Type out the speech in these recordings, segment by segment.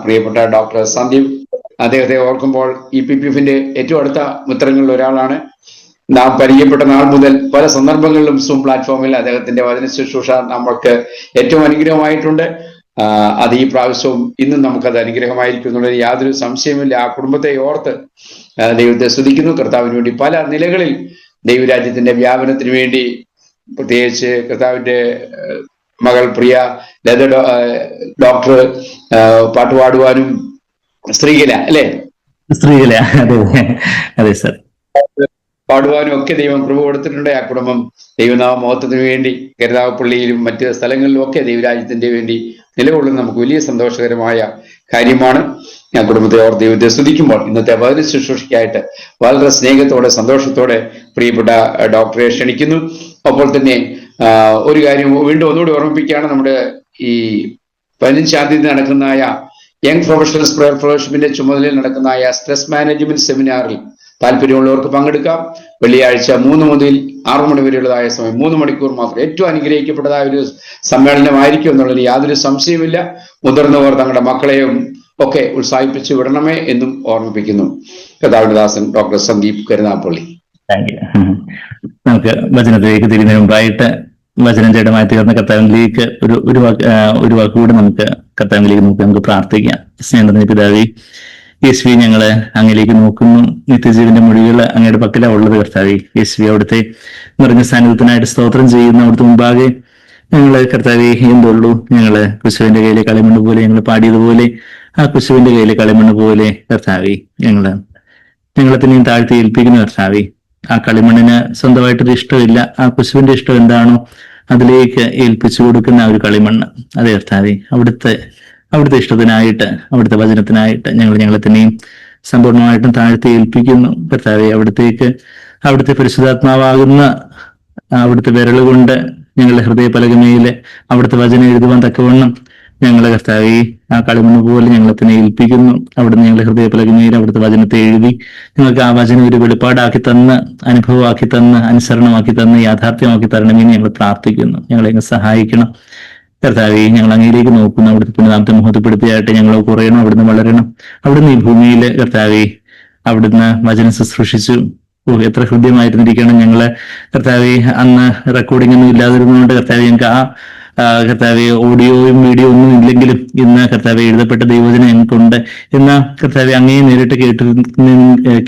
പ്രിയപ്പെട്ട ഡോക്ടർ സന്ദീപ്. അദ്ദേഹത്തെ ഓർക്കുമ്പോൾ EPPFന്റെ ഏറ്റവും അടുത്ത മിത്രങ്ങളിൽ ഒരാളാണ്. നാം പരിചയപ്പെട്ട നാൾ മുതൽ പല സന്ദർഭങ്ങളിലും സൂം പ്ലാറ്റ്ഫോമിൽ അദ്ദേഹത്തിന്റെ വചന ശുശ്രൂഷ നമ്മൾക്ക് ഏറ്റവും അനുഗ്രഹമായിട്ടുണ്ട്. അത് ഈ പ്രാവശ്യവും ഇന്നും നമുക്കത് അനുഗ്രഹമായിരിക്കും എന്നുള്ളത് യാതൊരു സംശയമില്ല. ആ കുടുംബത്തെ ഓർത്ത് ദൈവത്തെ സ്തുതിക്കുന്നു. കർത്താവിന് വേണ്ടി പല നിലകളിൽ ദൈവരാജ്യത്തിന്റെ വ്യാപനത്തിന് വേണ്ടി, പ്രത്യേകിച്ച് കർത്താവിന്റെ മകൾ പ്രിയ ലത ഡോക്ടർ പാട്ടുപാടുവാനും സ്ത്രീകല അല്ലേ, സ്ത്രീകല, അതെ സർ, പാടുവാനും ഒക്കെ ദൈവം കൃപ കൊടുത്തിട്ടുണ്ട്. ആ കുടുംബം ദൈവനാമ മഹത്വത്തിന് വേണ്ടി കരുതാവപ്പള്ളിയിലും മറ്റ് സ്ഥലങ്ങളിലും ഒക്കെ ദൈവരാജ്യത്തിന്റെ വേണ്ടി നിലകൊള്ളുന്ന നമുക്ക് വലിയ സന്തോഷകരമായ കാര്യമാണ്. ഞാൻ കുടുംബത്തെ ഓർത്ത് ദൈവത്തെ സ്തുതിക്കുമ്പോൾ ഇന്നത്തെ വചന ശുശ്രൂഷയ്ക്കായിട്ട് വളരെ സ്നേഹത്തോടെ സന്തോഷത്തോടെ പ്രിയപ്പെട്ട ഡോക്ടറെ ക്ഷണിക്കുന്നു. അപ്പോൾ തന്നെ ഒരു കാര്യം വീണ്ടും ഒന്നുകൂടി ഓർമ്മിപ്പിക്കുകയാണ്. നമ്മുടെ ഈ 15-ാം തീയതി നടക്കുന്നതായ യങ് പ്രൊഫഷണൽസ് പ്രയർ ഫെലോഷിപ്പിന്റെ ചുമതലയിൽ നടക്കുന്നതായ സ്ട്രെസ് മാനേജ്മെന്റ് സെമിനാറിൽ താല്പര്യമുള്ളവർക്ക് പങ്കെടുക്കാം. വെള്ളിയാഴ്ച 3 മുതൽ 6 മണി വരെയുള്ളതായ സമയം 3 മണിക്കൂർ മാത്രം ഏറ്റവും അനുഗ്രഹിക്കപ്പെട്ടതായ ഒരു സമ്മേളനമായിരിക്കും എന്നുള്ളതിൽ യാതൊരു സംശയമില്ല. മുതിർന്നവർ തങ്ങളുടെ മക്കളെയും ഒക്കെ ഉത്സാഹിപ്പിച്ചു വിടണമേ എന്നും ഓർമ്മിപ്പിക്കുന്നു. കർത്താവിന്റെ ദാസൻ ഡോക്ടർ സന്ദീപ് കരുനാഗപ്പള്ളി. നമുക്ക് വചനത്തിലേക്ക് തിരിഞ്ഞതിന് മുമ്പായിട്ട് വചനം ജഡമായി തീർന്ന കർത്താവിലേക്ക് ഒരു വാക്കുകൂടി നമുക്ക് കർത്താവിലേക്ക് നമുക്ക് പ്രാർത്ഥിക്കാം. സ്നേഹം പിതാവേ, യേശുവി, ഞങ്ങള് അങ്ങയിലേക്ക് നോക്കുന്നു. നിത്യജീവന്റെ മൊഴികൾ അങ്ങയുടെ പക്കലാ ഉള്ളത്. കർത്താവേ യേശുവി, അവിടുത്തെ നിറഞ്ഞ സാന്നിധ്യത്തിനായിട്ട് സ്തോത്രം ചെയ്യുന്ന അവിടുത്തെ മുമ്പാകെ ഞങ്ങള് കർത്താവേ എന്തുള്ളൂ, ഞങ്ങള് കുശുവിന്റെ കയ്യിലെ കളിമണ്ണ് പോലെ, ഞങ്ങൾ പാടിയതുപോലെ ആ കുശുവിന്റെ കയ്യിലെ കളിമണ്ണ് പോലെ കർത്താവേ ഞങ്ങളെ തന്നെയും താഴ്ത്തി ഏൽപ്പിക്കുന്നു. കർത്താവേ, ആ കളിമണ്ണിന് സ്വന്തമായിട്ടൊരു ഇഷ്ടമില്ല. ആ കുശുവിന്റെ ഇഷ്ടം എന്താണോ അതിലേക്ക് ഏൽപ്പിച്ചു കൊടുക്കുന്ന ആ ഒരു കളിമണ്ണ്, അതെ കർത്താവേ, അവിടുത്തെ ഇഷ്ടത്തിനായിട്ട്, അവിടുത്തെ വചനത്തിനായിട്ട് ഞങ്ങളെ തന്നെയും സമ്പൂർണ്ണമായിട്ടും താഴ്ത്തി ഏൽപ്പിക്കുന്നു. കർത്താവെ, അവിടുത്തെ പരിശുദ്ധാത്മാവാകുന്ന അവിടുത്തെ വിരലുകൊണ്ട് ഞങ്ങളുടെ ഹൃദയപലകമേല് അവിടുത്തെ വചനം എഴുതുവാൻ തക്കവണ്ണം ഞങ്ങളെ കർത്താവെ ആ കളിമണ്ണ് പോലെ ഞങ്ങളെ തന്നെ ഏൽപ്പിക്കുന്നു. അവിടുന്ന് ഞങ്ങളുടെ ഹൃദയപലകമേൽ അവിടുത്തെ വചനത്തെ എഴുതി ഞങ്ങൾക്ക് ആ വചനം ഒരു വെളിപ്പാടാക്കി തന്ന്, അനുഭവമാക്കി തന്ന്, അനുസരണമാക്കി തന്ന്, യാഥാർത്ഥ്യമാക്കി തരണമെന്ന് ഞങ്ങൾ പ്രാർത്ഥിക്കുന്നു. ഞങ്ങളെ സഹായിക്കണം കർത്താവെ. ഞങ്ങൾ അങ്ങയിലേക്ക് നോക്കുന്നു. അവിടുത്തെ പുനരാമത്തെ മുഹത്വപ്പെടുത്തിയായിട്ട് ഞങ്ങൾ കുറയണം, അവിടുന്ന് വളരണം. അവിടുന്ന് ഈ ഭൂമിയിൽ കർത്താവെ അവിടുന്ന് വചനം ശുശ്രൂഷിച്ചു. എത്ര ഹൃദ്യമായിരുന്നിരിക്കണം ഞങ്ങള് കർത്താവെ. അന്ന് റെക്കോർഡിംഗ് ഒന്നും ഇല്ലാതിരുന്നതുകൊണ്ട് കർത്താവെ ഞങ്ങൾക്ക് കർത്താവെ ഓഡിയോയും വീഡിയോ ഒന്നും ഇല്ലെങ്കിലും ഇന്ന് കർത്താവെ എഴുതപ്പെട്ട ദൈവവചനം ഞങ്ങൾക്കുണ്ട്. എന്നാൽ കർത്താവെ അങ്ങയെ നേരിട്ട്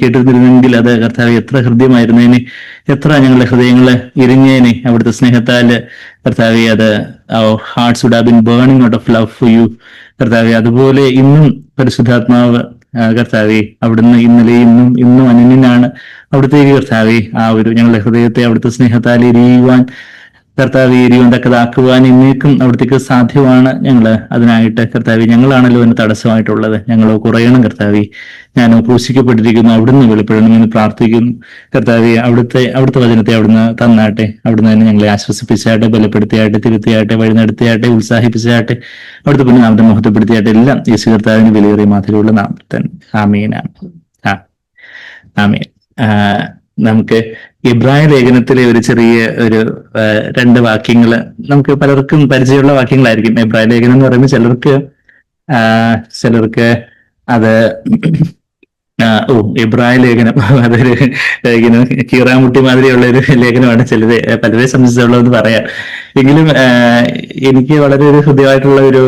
കേട്ടിരുന്നെങ്കിൽ അത് കർത്താവെ എത്ര ഹൃദ്യമായിരുന്നേനെ, എത്ര ഞങ്ങളുടെ ഹൃദയങ്ങള് ഇരിഞ്ഞേനെ. അവിടുത്തെ സ്നേഹത്താല് കർത്താവെ അത് hearts would have been burning out of love for you കർത്താവെ. അതുപോലെ ഇന്നും പരിശുദ്ധാത്മാവ് കർത്താവെ അവിടുന്ന് ഇന്നലെയും ഇന്നും അനന്യനാണ്. അവിടുത്തേക്ക് കർത്താവെ ആ ഒരു ഞങ്ങളുടെ ഹൃദയത്തെ അവിടുത്തെ സ്നേഹത്താൽ എരിയുവാൻ കർത്താവെ, എരിയുവാൻ തക്കതാക്കുവാൻ ഇന്നേക്കും അവിടത്തേക്ക് സാധ്യമാണ്. ഞങ്ങള് അതിനായിട്ട് കർത്താവെ, ഞങ്ങളാണല്ലോ അതിന് തടസ്സമായിട്ടുള്ളത്. ഞങ്ങൾ കുറയണം കർത്താവെ. ഞാൻ ക്രൂശിക്കപ്പെട്ടിരിക്കുന്നു, അവിടുന്ന് വെളിപ്പെടണമെന്ന് പ്രാർത്ഥിക്കുന്നു കർത്താവെ. അവിടുത്തെ വചനത്തെ അവിടുന്ന് തന്നാട്ടെ. അവിടുന്ന് തന്നെ ഞങ്ങളെ ആശ്വസിപ്പിച്ചാട്ടെ, ബലപ്പെടുത്തിയാട്ടെ, തിരുത്തിയാട്ടെ, വഴിനടത്തിയാട്ടെ, ഉത്സാഹിപ്പിച്ചാട്ടെ, അവിടുത്തെ പിന്നെ നാമത്തെ മുഹത്വപ്പെടുത്തിയാട്ടെ. എല്ലാം യേശു കർത്താവിന് വിലയേറിയ മാതിരിയുള്ള നാമത്തിൽ ആമേൻ. ആമേൻ. നമുക്ക് ഇബ്രായ ലേഖനത്തിലെ ഒരു ചെറിയ 2 വാക്യങ്ങള് നമുക്ക് പലർക്കും പരിചയമുള്ള വാക്യങ്ങളായിരിക്കും. ഇബ്രായ ലേഖനം എന്ന് പറയുമ്പോൾ ചിലർക്ക് അത് ഇബ്രായ ലേഖനം അതൊരു കീറാമുട്ടി മാതിരിയുള്ള ഒരു ലേഖനമാണ് പലരെ സംബന്ധിച്ചുള്ളതെന്ന് പറയാം. എങ്കിലും എനിക്ക് വളരെ ഒരു ഹൃദ്യമായിട്ടുള്ള ഒരു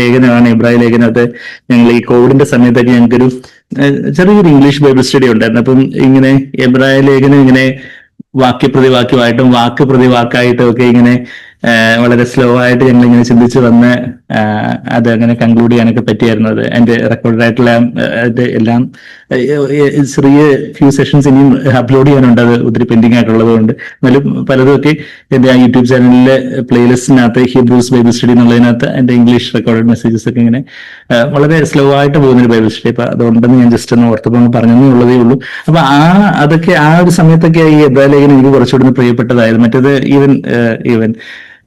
ലേഖനമാണ് ഇബ്രായ ലേഖനം. അത് ഞങ്ങൾ ഈ കോവിഡിന്റെ സമയത്തൊക്കെ ഞങ്ങൾക്കൊരു ചെറിയൊരു ഇംഗ്ലീഷ് ബൈബിൾ സ്റ്റഡി ഉണ്ടായിരുന്നു. അപ്പം ഇങ്ങനെ എബ്രായ ലേഖനം ഇങ്ങനെ വാക്യപ്രതിവാക്യമായിട്ടും വാക്ക് പ്രതിവാക്കായിട്ടും ഒക്കെ ഇങ്ങനെ വളരെ സ്ലോ ആയിട്ട് ഞങ്ങൾ ഇങ്ങനെ ചിന്തിച്ച് വന്ന് അത് അങ്ങനെ കൺക്ലൂഡ് ചെയ്യാനൊക്കെ പറ്റിയായിരുന്നു. അത് അതിന്റെ റെക്കോർഡായിട്ടുള്ള എല്ലാം ചെറിയ ഫ്യൂ സെഷൻസ് ഇനിയും അപ്ലോഡ് ചെയ്യാനുണ്ട്. അത് ഒത്തിരി പെൻഡിങ് ആയിട്ടുള്ളത് കൊണ്ട് എന്നാലും പലതും ഒക്കെ എന്റെ ആ യൂട്യൂബ് ചാനലിലെ പ്ലേലിസ്റ്റിനകത്ത് ഹീബ്രൂസ് ബൈബിൾ സ്റ്റഡി എന്നുള്ളതിനകത്ത് എന്റെ ഇംഗ്ലീഷ് റെക്കോർഡഡ് മെസ്സേജസ് ഒക്കെ ഇങ്ങനെ വളരെ സ്ലോ ആയിട്ട് പോകുന്നൊരു ബൈബിൾ സ്റ്റഡി. അപ്പൊ അതുകൊണ്ടെന്ന് ഞാൻ ജസ്റ്റ് ഒന്ന് ഓർത്തപ്പോൾ പറഞ്ഞതേ ഉള്ളതേ ഉള്ളൂ. അപ്പൊ അതൊക്കെ ആ ഒരു സമയത്തൊക്കെ ഈ എബ്രായ ലേഖനം എനിക്ക് കുറച്ചുകൂടി പ്രിയപ്പെട്ടതായത്. മറ്റേത് ഈവൻ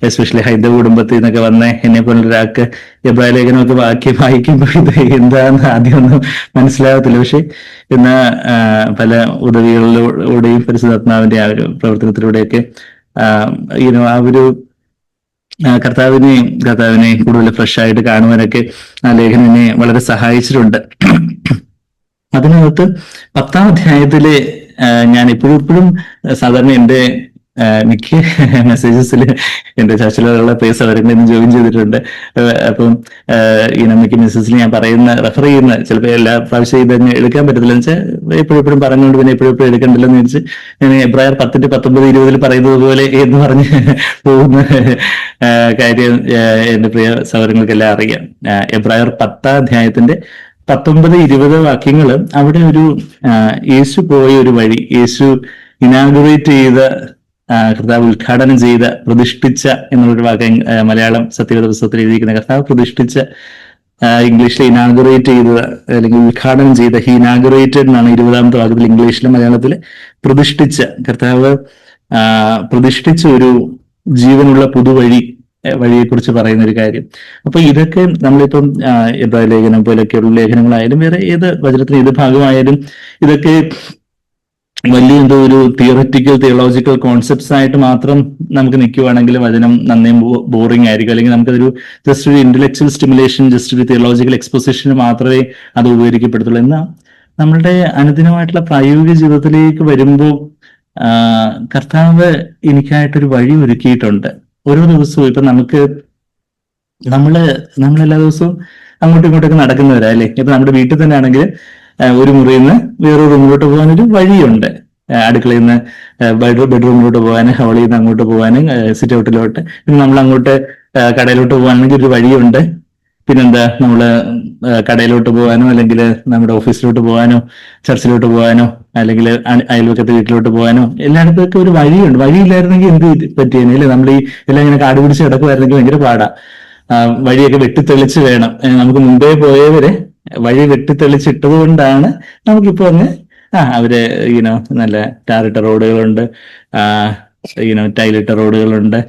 എസ്പെഷ്യലി ഹൈന്ദവ കുടുംബത്തിൽ നിന്നൊക്കെ വന്ന എന്നെ പോലുള്ള ഒരാൾക്ക് എബ്രായ ലേഖനമൊക്കെ വായിക്കുമ്പോൾ ഇത് എന്താന്ന് ആദ്യമൊന്നും മനസ്സിലാകത്തില്ല. പക്ഷെ എന്നാ പല ഉദവികളിലൂടെയും പരിശുദ്ധാത്മാവിന്റെ ആ ഒരു പ്രവർത്തനത്തിലൂടെയൊക്കെ ആ ഒരു കർത്താവിനെ കൂടുതൽ ഫ്രഷ് ആയിട്ട് കാണുവാനൊക്കെ ആ ലേഖനം എന്നെ വളരെ സഹായിച്ചിട്ടുണ്ട്. അതിനകത്ത് 10-ാം അധ്യായത്തില് ഞാൻ ഇപ്പോഴും സാധാരണ എന്റെ മിക്ക മെസ്സേജസിൽ എന്റെ ചർച്ചിലുള്ള പേസ് അവരെന്നെ ജോയിൻ ചെയ്തിട്ടുണ്ട്. അപ്പം മിക്ക മെസ്സേജിൽ ഞാൻ റെഫർ ചെയ്യുന്ന ചിലപ്പോൾ എല്ലാ പ്രാവശ്യം ഇതന്നെ എടുക്കാൻ പറ്റത്തില്ല എന്ന് വെച്ചാൽ എപ്പോഴും പറഞ്ഞുകൊണ്ട് പിന്നെ എപ്പോഴും എടുക്കണ്ടല്ലോ എന്ന് വെച്ച് ഞാൻ എബ്രായർ 10:19-20 പറയുന്നത് പോലെ എന്ന് പറഞ്ഞ് പോകുന്ന കാര്യം എന്റെ പ്രിയ സഹോദരങ്ങൾക്കെല്ലാം അറിയാം. എബ്രായർ 10-ാം അധ്യായത്തിന്റെ 19-20 വാക്യങ്ങൾ അവിടെ ഒരു യേശു പോയ ഒരു വഴി, യേശു ഇനാഗുറേറ്റ് ചെയ്ത, കർത്താവ് ഉദ്ഘാടനം ചെയ്ത, പ്രതിഷ്ഠിച്ച എന്നുള്ളൊരു വാക്ക് മലയാളം സത്യവേദ പുസ്തകത്തിൽ എഴുതിയിരിക്കുന്ന കർത്താവ് പ്രതിഷ്ഠിച്ച, ഇംഗ്ലീഷിൽ ഇനാഗുറേറ്റ് ചെയ്ത അല്ലെങ്കിൽ ഉദ്ഘാടനം ചെയ്ത, ഹി ഇനാഗുറേറ്റഡ് എന്നാണ് 20-ാമത്തെ വാക്യത്തിൽ ഇംഗ്ലീഷിലും മലയാളത്തില് പ്രതിഷ്ഠിച്ച, കർത്താവ് പ്രതിഷ്ഠിച്ച ഒരു ജീവനുള്ള വഴിയെക്കുറിച്ച് പറയുന്ന ഒരു കാര്യം. അപ്പൊ ഇതൊക്കെ നമ്മളിപ്പം എബ്രായ ലേഖനം പോലെയൊക്കെയുള്ള ലേഖനങ്ങളായാലും വേറെ ഏത് വചനത്തിന് ഏത് ഭാഗമായാലും ഇതൊക്കെ വലിയ എന്തോ ഒരു തിയോളജിക്കൽ കോൺസെപ്റ്റ്സ് ആയിട്ട് മാത്രം നമുക്ക് നിൽക്കുവാണെങ്കിൽ വചനം നന്നേ ബോറിംഗ് ആയിരിക്കും. അല്ലെങ്കിൽ നമുക്കതൊരു ജസ്റ്റ് ഒരു ഇന്റലക്ച്വൽ സ്റ്റിമുലേഷൻ, ജസ്റ്റ് ഒരു തിയോളജിക്കൽ എക്സ്പോസിഷന് മാത്രമേ അത് ഉപകരിക്കപ്പെടുത്തുള്ളൂ. എന്നാൽ നമ്മളുടെ അനുദിനമായിട്ടുള്ള പ്രായോഗിക ജീവിതത്തിലേക്ക് വരുമ്പോൾ കർത്താവ് എനിക്കായിട്ടൊരു വഴി ഒരുക്കിയിട്ടുണ്ട്. ഓരോ ദിവസവും ഇപ്പൊ നമ്മളെല്ലാ ദിവസവും അങ്ങോട്ടും ഇങ്ങോട്ടൊക്കെ നടക്കുന്നവരാ അല്ലെ. ഇപ്പൊ നമ്മുടെ വീട്ടിൽ തന്നെ ആണെങ്കിൽ ഒരു മുറിയിൽ നിന്ന് വേറൊരു റൂമിലോട്ട് പോകാനൊരു വഴിയുണ്ട്. അടുക്കളയിൽ നിന്ന് ബെഡ്റൂമിലോട്ട് പോകാൻ, ഹാളിൽ നിന്ന് അങ്ങോട്ട് പോകാനും, സിറ്റ് ഔട്ടിലോട്ട്. പിന്നെ നമ്മൾ അങ്ങോട്ട് കടയിലോട്ട് പോകാണെങ്കിൽ ഒരു വഴിയുണ്ട്. പിന്നെന്താ, നമ്മള് കടയിലോട്ട് പോകാനോ അല്ലെങ്കിൽ നമ്മുടെ ഓഫീസിലോട്ട് പോകാനോ ചർച്ചിലോട്ട് പോകാനോ അല്ലെങ്കിൽ അയൽവക്കത്തെ വീട്ടിലോട്ട് പോകാനോ എല്ലായിടത്തൊക്കെ ഒരു വഴിയുണ്ട്. വഴിയില്ലായിരുന്നെങ്കിൽ എന്ത് പറ്റിയേനെ അല്ലേ? നമ്മൾ ഈ എല്ലാം ഇങ്ങനെ കാട് പിടിച്ച് കിടക്കുമായിരുന്നെങ്കിൽ ഭയങ്കര പാടാ. വഴിയൊക്കെ വെട്ടിത്തെളിച്ച് വേണം. നമുക്ക് മുമ്പേ പോയവരെ വഴി വെട്ടിത്തെളിച്ചിട്ടത് കൊണ്ടാണ് നമുക്കിപ്പോ അവര് നല്ല ടാറിട്ട റോഡുകളുണ്ട്, ടൈലിട്ട റോഡുകളുണ്ട്.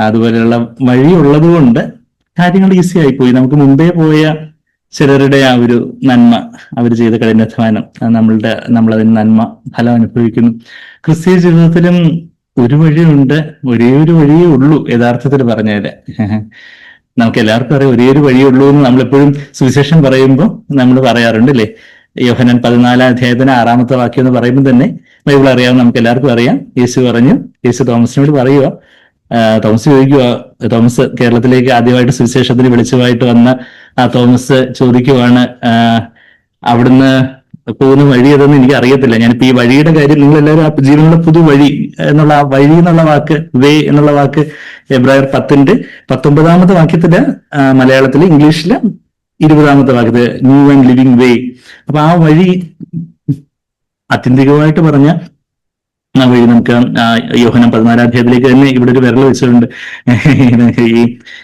അതുപോലെയുള്ള വഴി ഉള്ളത് കൊണ്ട് കാര്യങ്ങൾ ഈസി ആയിപ്പോയി. നമുക്ക് മുമ്പേ പോയ ചിലരുടെ ആ ഒരു നന്മ, അവർ ചെയ്ത കഠിനാധ്വാനം, നമ്മളതിന് നന്മ ഫലം അനുഭവിക്കുന്നു. ക്രിസ്തീയ ജീവിതത്തിലും ഒരു വഴിയുണ്ട്, ഒരേ ഒരു വഴിയേ ഉള്ളൂ. യഥാർത്ഥത്തിൽ പറഞ്ഞാല് നമുക്ക് എല്ലാവർക്കും അറിയാം ഒരേ ഒരു വഴിയേ ഉള്ളൂ എന്ന് നമ്മളെപ്പോഴും സുവിശേഷം പറയുമ്പോൾ നമ്മൾ പറയാറുണ്ട് അല്ലേ. യോഹന്നാൻ 14-ാം അധ്യായത്തിന് 6-ാമത്തെ വാക്യം എന്ന് പറയുമ്പോൾ തന്നെ ബൈബിൾ അറിയാവുന്ന നമുക്ക് എല്ലാവർക്കും അറിയാം. യേശു തോമസിനോട് പറയുക, തോമസ് ചോദിക്കുക, തോമസ് കേരളത്തിലേക്ക് ആദ്യമായിട്ട് സുവിശേഷത്തിന് വെളിച്ചമായിട്ട് വന്ന ആ തോമസ് ചോദിക്കുവാണ്, അവിടുന്ന് പോകുന്ന വഴി ഏതെന്ന് എനിക്ക് അറിയത്തില്ല. ഞാനിപ്പോ ഈ വഴിയുടെ കാര്യം നിങ്ങളെല്ലാവരും ആ ജീവനുള്ള പുതുവഴി എന്നുള്ള ആ വഴി എന്നുള്ള വാക്ക്, വേ എന്നുള്ള വാക്ക് എബ്രായർ 10-ന്റെ 19-ാമത്തെ വാക്യത്തില് മലയാളത്തില്, ഇംഗ്ലീഷില് 20-ാമത്തെ വാക്യത്തില് ന്യൂ ആൻഡ് ലിവിങ് വേ. അപ്പൊ ആ വഴി ആത്യന്തികമായിട്ട് പറഞ്ഞ ആ വഴി നമുക്ക് യോഹന്നാൻ 14-ാം അധ്യായത്തിലേക്ക് തന്നെ ഇവിടെ ഒരു വിരൽ വെച്ചിട്ടുണ്ട്. ഈ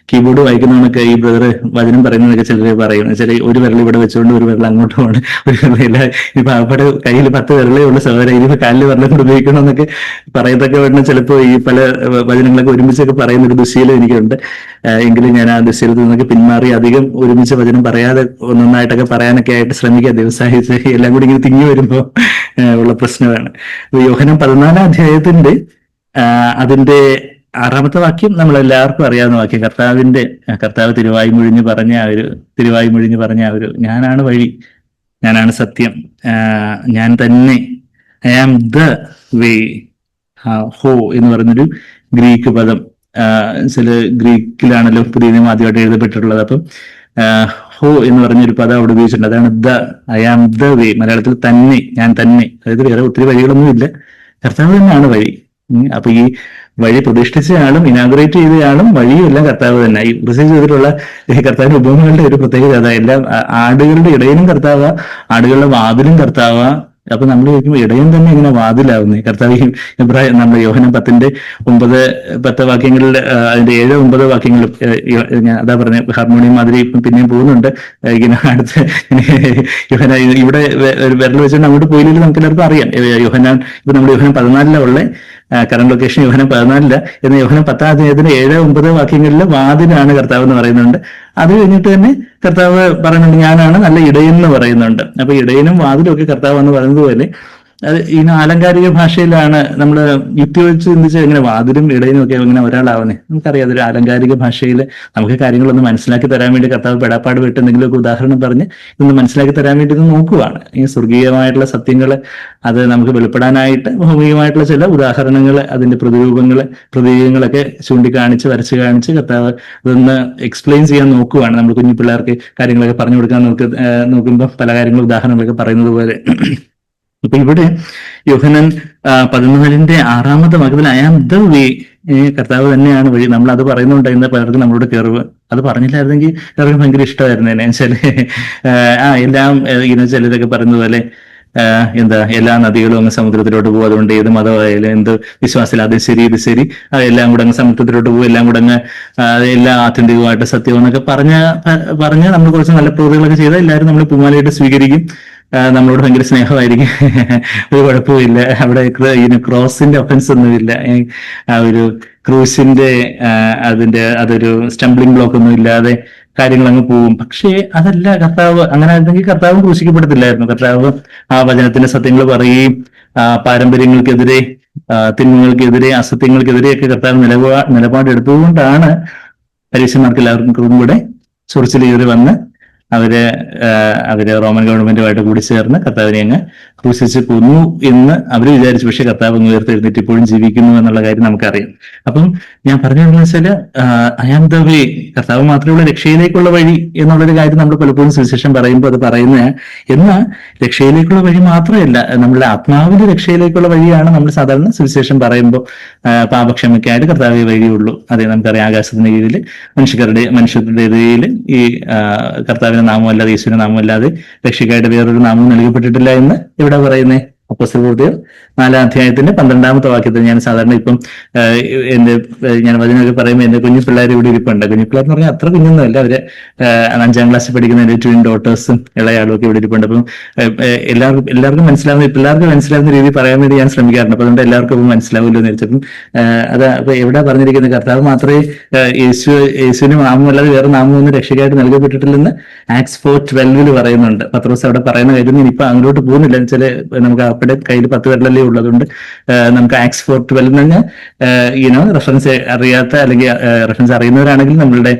കീബോർഡ് വായിക്കുന്നവനൊക്കെ ഈ ബ്രദർ വചനം പറയുന്നതൊക്കെ ചിലർ പറയും, ചില ഒരു വിരൽ ഇവിടെ വെച്ചുകൊണ്ട് ഒരു വിരൽ അങ്ങോട്ട് പോകണം, ഒരു വിരലില്ല, ഇപ്പൊ അവിടെ കയ്യിൽ 10 വിരലേ ഉള്ള സഹോദരൻ, ഇനിയിപ്പോ കാലിൽ വിരലും കൂടെ ഉപയോഗിക്കണം എന്നൊക്കെ പറയത്തൊക്കെ വേണം. ചിലപ്പോൾ ഈ പല വചനങ്ങളൊക്കെ ഒരുമിച്ചൊക്കെ പറയുന്ന ഒരു ദുശ്ശീലം എനിക്കുണ്ട്. എങ്കിലും ഞാൻ ആ ദുശ്ശീലത്തിൽ നിന്നൊക്കെ പിന്മാറി അധികം ഒരുമിച്ച് വചനം പറയാതെ ഒന്നൊന്നായിട്ടൊക്കെ പറയാനൊക്കെ ആയിട്ട് ശ്രമിക്കുക. ദിവസായിട്ട് എല്ലാം കൂടി ഇങ്ങനെ തിങ്ങി വരുമ്പോൾ ഉള്ള പ്രശ്നമാണ്. യോഹന്നാൻ 14-ാം അധ്യായത്തിന്റെ അതിന്റെ 6-ാമത്തെ വാക്യം നമ്മൾ എല്ലാവർക്കും അറിയാവുന്ന വാക്യം, കർത്താവ് തിരുവായ്മൊഴിഞ്ഞ് പറഞ്ഞ ആ ഒരു ഞാനാണ് വഴി, ഞാനാണ് സത്യം, ഞാൻ തന്നെ, ഐ ആം ദ വേ. ഹോ എന്ന് പറയുന്നൊരു ഗ്രീക്ക് പദം, ചില ഗ്രീക്കിലാണല്ലോ പുതിയ നിയമം ആദ്യമായിട്ട് എഴുതപ്പെട്ടിട്ടുള്ളത്. അപ്പം ഹോ എന്ന് പറഞ്ഞൊരു പദം അവിടെ ഉപയോഗിച്ചിട്ടുണ്ട്. അതാണ് ഐ ആം ദ വേ. മലയാളത്തിൽ തന്നെ, ഞാൻ തന്നെ. അതായത് വേറെ ഒത്തിരി വഴികളൊന്നും ഇല്ല, കർത്താവ് തന്നെയാണ് വഴി. അപ്പൊ ഈ വഴി പ്രതിഷ്ഠിച്ചയാളും ഇനാഗുറേറ്റ് ചെയ്തയാളും വഴിയും എല്ലാം കർത്താവ് തന്നെ. ഈ റിസീവ് ചെയ്തിട്ടുള്ള കർത്താവിന്റെ ഉപമകളുടെ ഒരു പ്രത്യേകത അതാ. എല്ലാം ആടുകളുടെ ഇടയിലും കർത്താവ്, ആടുകളുടെ വാതിലും കർത്താവ്. അപ്പൊ നമ്മൾ ചോദിക്കുമ്പോൾ ഇടയൻ തന്നെ ഇങ്ങനെ വാതിലാവുന്നേ. കർത്താവ് നമ്മുടെ യോഹന്നാൻ 10-10 വാക്യങ്ങളിൽ, അതിന്റെ 7-9 വാക്യങ്ങളും ഞാൻ അതാ പറഞ്ഞ ഹാർമോണിയം മാതിരി പിന്നെയും പോകുന്നുണ്ട്. ഇങ്ങനെ അടുത്ത് ഇവിടെ വിരൽ വെച്ചുകൊണ്ട് അങ്ങോട്ട് പോയില്ലെങ്കിൽ നമുക്ക് എല്ലാവർക്കും അറിയാം. യോഹന്നാൻ ഇപ്പൊ നമ്മുടെ യോഹന്നാൻ 14-ലുള്ള കറന്റ് ലൊക്കേഷൻ യോഹന്നാൻ 14 എന്ന യോഹന്നാൻ 10-ാം അധ്യായത്തിന് 7-9 വാക്യങ്ങളിൽ വാതിലാണ് കർത്താവ് എന്ന് പറയുന്നുണ്ട്. അത് കഴിഞ്ഞിട്ട് തന്നെ കർത്താവ് പറയുന്നുണ്ട് ഞാനാണ് നല്ല ഇടയൻ എന്ന് പറയുന്നുണ്ട്. അപ്പൊ ഇടയനും വാതിലും ഒക്കെ കർത്താവ് എന്ന് പറയുന്നത് പോലെ അത് ഇങ്ങനെ ആലങ്കാരിക ഭാഷയിലാണ് നമ്മൾ യുക്തി വെച്ച് ചിന്തിച്ച് എങ്ങനെ വാതിലും ഇടയിലും ഒക്കെ എങ്ങനെ ഒരാളാവുന്നേ. നമുക്കറിയാം അതൊരു ആലങ്കാരിക ഭാഷയിൽ നമുക്ക് കാര്യങ്ങളൊന്ന് മനസ്സിലാക്കി തരാൻ വേണ്ടി കർത്താവ് പെടാപ്പാട് വിട്ട് എന്തെങ്കിലുമൊക്കെ ഉദാഹരണം പറഞ്ഞ് ഇതൊന്ന് മനസ്സിലാക്കി തരാൻ വേണ്ടി ഇത് നോക്കുവാണ്. ഈ സ്വർഗീയമായിട്ടുള്ള സത്യങ്ങൾ അത് നമുക്ക് വെളിപ്പെടാനായിട്ട് ഭൗമികമായിട്ടുള്ള ചില ഉദാഹരണങ്ങൾ, അതിന്റെ പ്രതിരൂപങ്ങൾ, പ്രതീകങ്ങളൊക്കെ ചൂണ്ടിക്കാണിച്ച് വരച്ച് കാണിച്ച് കർത്താവ് അതൊന്ന് എക്സ്പ്ലെയിൻ ചെയ്യാൻ നോക്കുവാണ്. നമ്മൾ കുഞ്ഞു പിള്ളേർക്ക് കാര്യങ്ങളൊക്കെ പറഞ്ഞു കൊടുക്കാൻ നോക്കുമ്പോൾ പല കാര്യങ്ങളും ഉദാഹരണങ്ങളൊക്കെ പറയുന്നത് പോലെ. അപ്പൊ ഇവിടെ യോഹന്നാൻ 14:6 വാക്യത്തിൽ ഐ ആം ദ വേ, കർത്താവ് തന്നെയാണ് വഴി. നമ്മൾ അത് പറയുന്നുണ്ടായിരുന്ന പലർക്കും നമ്മളോട് കയറുക അത് പറഞ്ഞില്ലായിരുന്നെങ്കിൽ അവർക്ക് ഭയങ്കര ഇഷ്ടമായിരുന്നു എന്നെ വെച്ചാല് എല്ലാം ഇങ്ങനെ ചിലരൊക്കെ പറയുന്നത് പോലെ എല്ലാ നദികളും അങ്ങ് സമുദ്രത്തിലോട്ട് പോകും, അതുകൊണ്ട് ഏത് മതമായാലും എന്ത് വിശ്വാസത്തിൽ അത് ശരി ഇത് ശരി എല്ലാം കൂടെ അങ്ങ് സമുദ്രത്തിലോട്ട് പോകും, എല്ലാം കൂടെ അങ്ങ് എല്ലാ ആത്യന്തികമായിട്ട് സത്യം എന്നൊക്കെ പറഞ്ഞ് നമ്മൾ കുറച്ച് നല്ല പ്രവൃത്തികളൊക്കെ ചെയ്താൽ എല്ലാവരും നമ്മൾ പൂമാലയായിട്ട് സ്വീകരിക്കും, നമ്മളോട് ഭയങ്കര സ്നേഹമായിരിക്കും, ഒരു കുഴപ്പമില്ല, അവിടെ ക്രോസിന്റെ ഒഫൻസ് ഒന്നുമില്ല, ആ ഒരു ക്രൂസിന്റെ അതൊരു സ്റ്റംബ്ലിംഗ് ബ്ലോക്ക് ഒന്നും ഇല്ലാതെ കാര്യങ്ങൾ അങ്ങ് പോവും. പക്ഷേ അതല്ല കർത്താവ്. അങ്ങനെ ആയിരുന്നെങ്കിൽ കർത്താവും ക്രൂശിക്കപ്പെടത്തില്ലായിരുന്നു. കർത്താവ് ആ വചനത്തിന്റെ സത്യങ്ങൾ പറയുകയും പാരമ്പര്യങ്ങൾക്കെതിരെ, തിന്മകൾക്കെതിരെ, അസത്യങ്ങൾക്കെതിരെയൊക്കെ കർത്താവ് നിലപാടെടുത്തുകൊണ്ടാണ് പരീക്ഷന്മാർക്ക് എല്ലാവർക്കും കൂടെ ചൊറിച്ചിലേറി വന്ന് അവര് റോമൻ ഗവൺമെന്റുമായിട്ട് കൂടി ചേർന്ന് കർത്താവിനെ അങ്ങ് ക്രൂശിച്ച് കൊന്നു എന്ന് അവർ വിചാരിച്ചു. പക്ഷെ കർത്താവ് അങ്ങ് ഉയർത്തെഴുന്നേറ്റ് ഇപ്പോഴും ജീവിക്കുന്നു എന്നുള്ള കാര്യം നമുക്കറിയാം. അപ്പം ഞാൻ പറഞ്ഞതെന്ന് വെച്ചാല് ഐ ആം ദ വേ, കർത്താവ് മാത്രമുള്ള രക്ഷയിലേക്കുള്ള വഴി എന്നുള്ളൊരു കാര്യം നമ്മൾ പലപ്പോഴും സുവിശേഷം പറയുമ്പോൾ അത് പറയുന്നത്. എന്നാൽ രക്ഷയിലേക്കുള്ള വഴി മാത്രമല്ല, നമ്മളുടെ ആത്മാവിന്റെ രക്ഷയിലേക്കുള്ള വഴിയാണ് നമ്മൾ സാധാരണ സുവിശേഷം പറയുമ്പോൾ പാപക്ഷമയ്ക്കായിട്ട് കർത്താവേ വഴിയുള്ളൂ. അതെ, നമുക്കറിയാം ആകാശത്തിന്റെ കീഴിൽ മനുഷ്യരുടെ ഇടയിൽ ഈ കർത്താവിന്റെ നാമമല്ലാതെ, യേശുവിന്റെ നാമമല്ലാതെ രക്ഷയ്ക്കായിട്ട് വേറൊരു നാമവും നൽകപ്പെട്ടിട്ടില്ല എന്ന് എവിടെ പറയുന്നേ? അപ്പോസ്തലപ്രവൃത്തികൾ 4-ാം വാക്യത്തിൽ. ഞാൻ സാധാരണ ഇപ്പം ഞാൻ വചനമൊക്കെ പറയുമ്പോൾ എന്റെ കുഞ്ഞു പിള്ളേർ ഇവിടെ ഇരിപ്പുണ്ട്. കുഞ്ഞു പിള്ളേർ എന്ന് പറഞ്ഞാൽ അത്ര കുഞ്ഞൊന്നുമല്ല, അവര് 5-ാം ക്ലാസ്സിൽ പഠിക്കുന്ന എന്റെ ട്വിൻ ഡോട്ടേഴ്സും ഇളയാളും ഒക്കെ ഇവിടെ ഇരിപ്പുണ്ട്. അപ്പം എല്ലാവർക്കും മനസ്സിലാവുന്ന, പിള്ളേർക്ക് മനസ്സിലാവുന്ന രീതിയിൽ പറയാൻ വേണ്ടി ഞാൻ ശ്രമിക്കാറുണ്ട്. അപ്പൊ അതുകൊണ്ട് എല്ലാവർക്കും അപ്പം മനസ്സിലാവുമല്ലോ എന്ന് വെച്ചപ്പം അപ്പൊ എവിടെ പറഞ്ഞിരിക്കുന്നത്? കർത്താവ് മാത്രമേ യേശുവിന് നാമമല്ലാതെ വേറെ നാമമൊന്നും രക്ഷയ്ക്കായിട്ട് നൽകപ്പെട്ടിട്ടില്ലെന്ന് Acts 4:12 പറയുന്നുണ്ട്. പത്രോസ് അവിടെ പറയുന്ന കാര്യം ഇനിയിപ്പോ അങ്ങോട്ട് പോകുന്നില്ല. വെച്ചാൽ നമുക്ക് അവിടെ കയ്യിൽ 10 വിരലല്ലേ ഉള്ളൂ. അതുകൊണ്ട് നമുക്ക് Acts 4:12 തന്നെ റെഫറൻസ് അറിയാത്ത അല്ലെങ്കിൽ റെഫറൻസ് അറിയുന്നവരാണെങ്കിൽ നമ്മളുടെ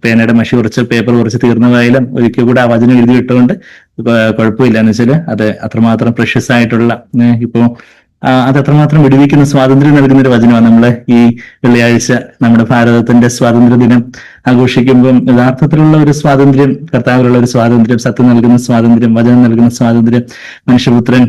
പേനയുടെ മഷി കുറച്ച് പേപ്പർ കുറച്ച് തീർന്നതായാലും ഒരിക്കൽ കൂടെ ആ വചനം എഴുതി ഇട്ടുകൊണ്ട് കുഴപ്പമില്ല. എന്ന് വെച്ചാൽ അത് അത്രമാത്രം പ്രഷ്യസ് ആയിട്ടുള്ള ഇപ്പോ അത് അത്രമാത്രം വിടുവിക്കുന്ന സ്വാതന്ത്ര്യം നൽകുന്ന ഒരു വചനമാണ്. നമ്മള് ഈ വെള്ളിയാഴ്ച നമ്മുടെ ഭാരതത്തിന്റെ സ്വാതന്ത്ര്യ ദിനം ആഘോഷിക്കുമ്പോൾ യഥാർത്ഥത്തിലുള്ള ഒരു സ്വാതന്ത്ര്യം, കർത്താവിലുള്ള ഒരു സ്വാതന്ത്ര്യം, സത്യം നൽകുന്ന സ്വാതന്ത്ര്യം, വചനം നൽകുന്ന സ്വാതന്ത്ര്യം, മനുഷ്യപുത്രൻ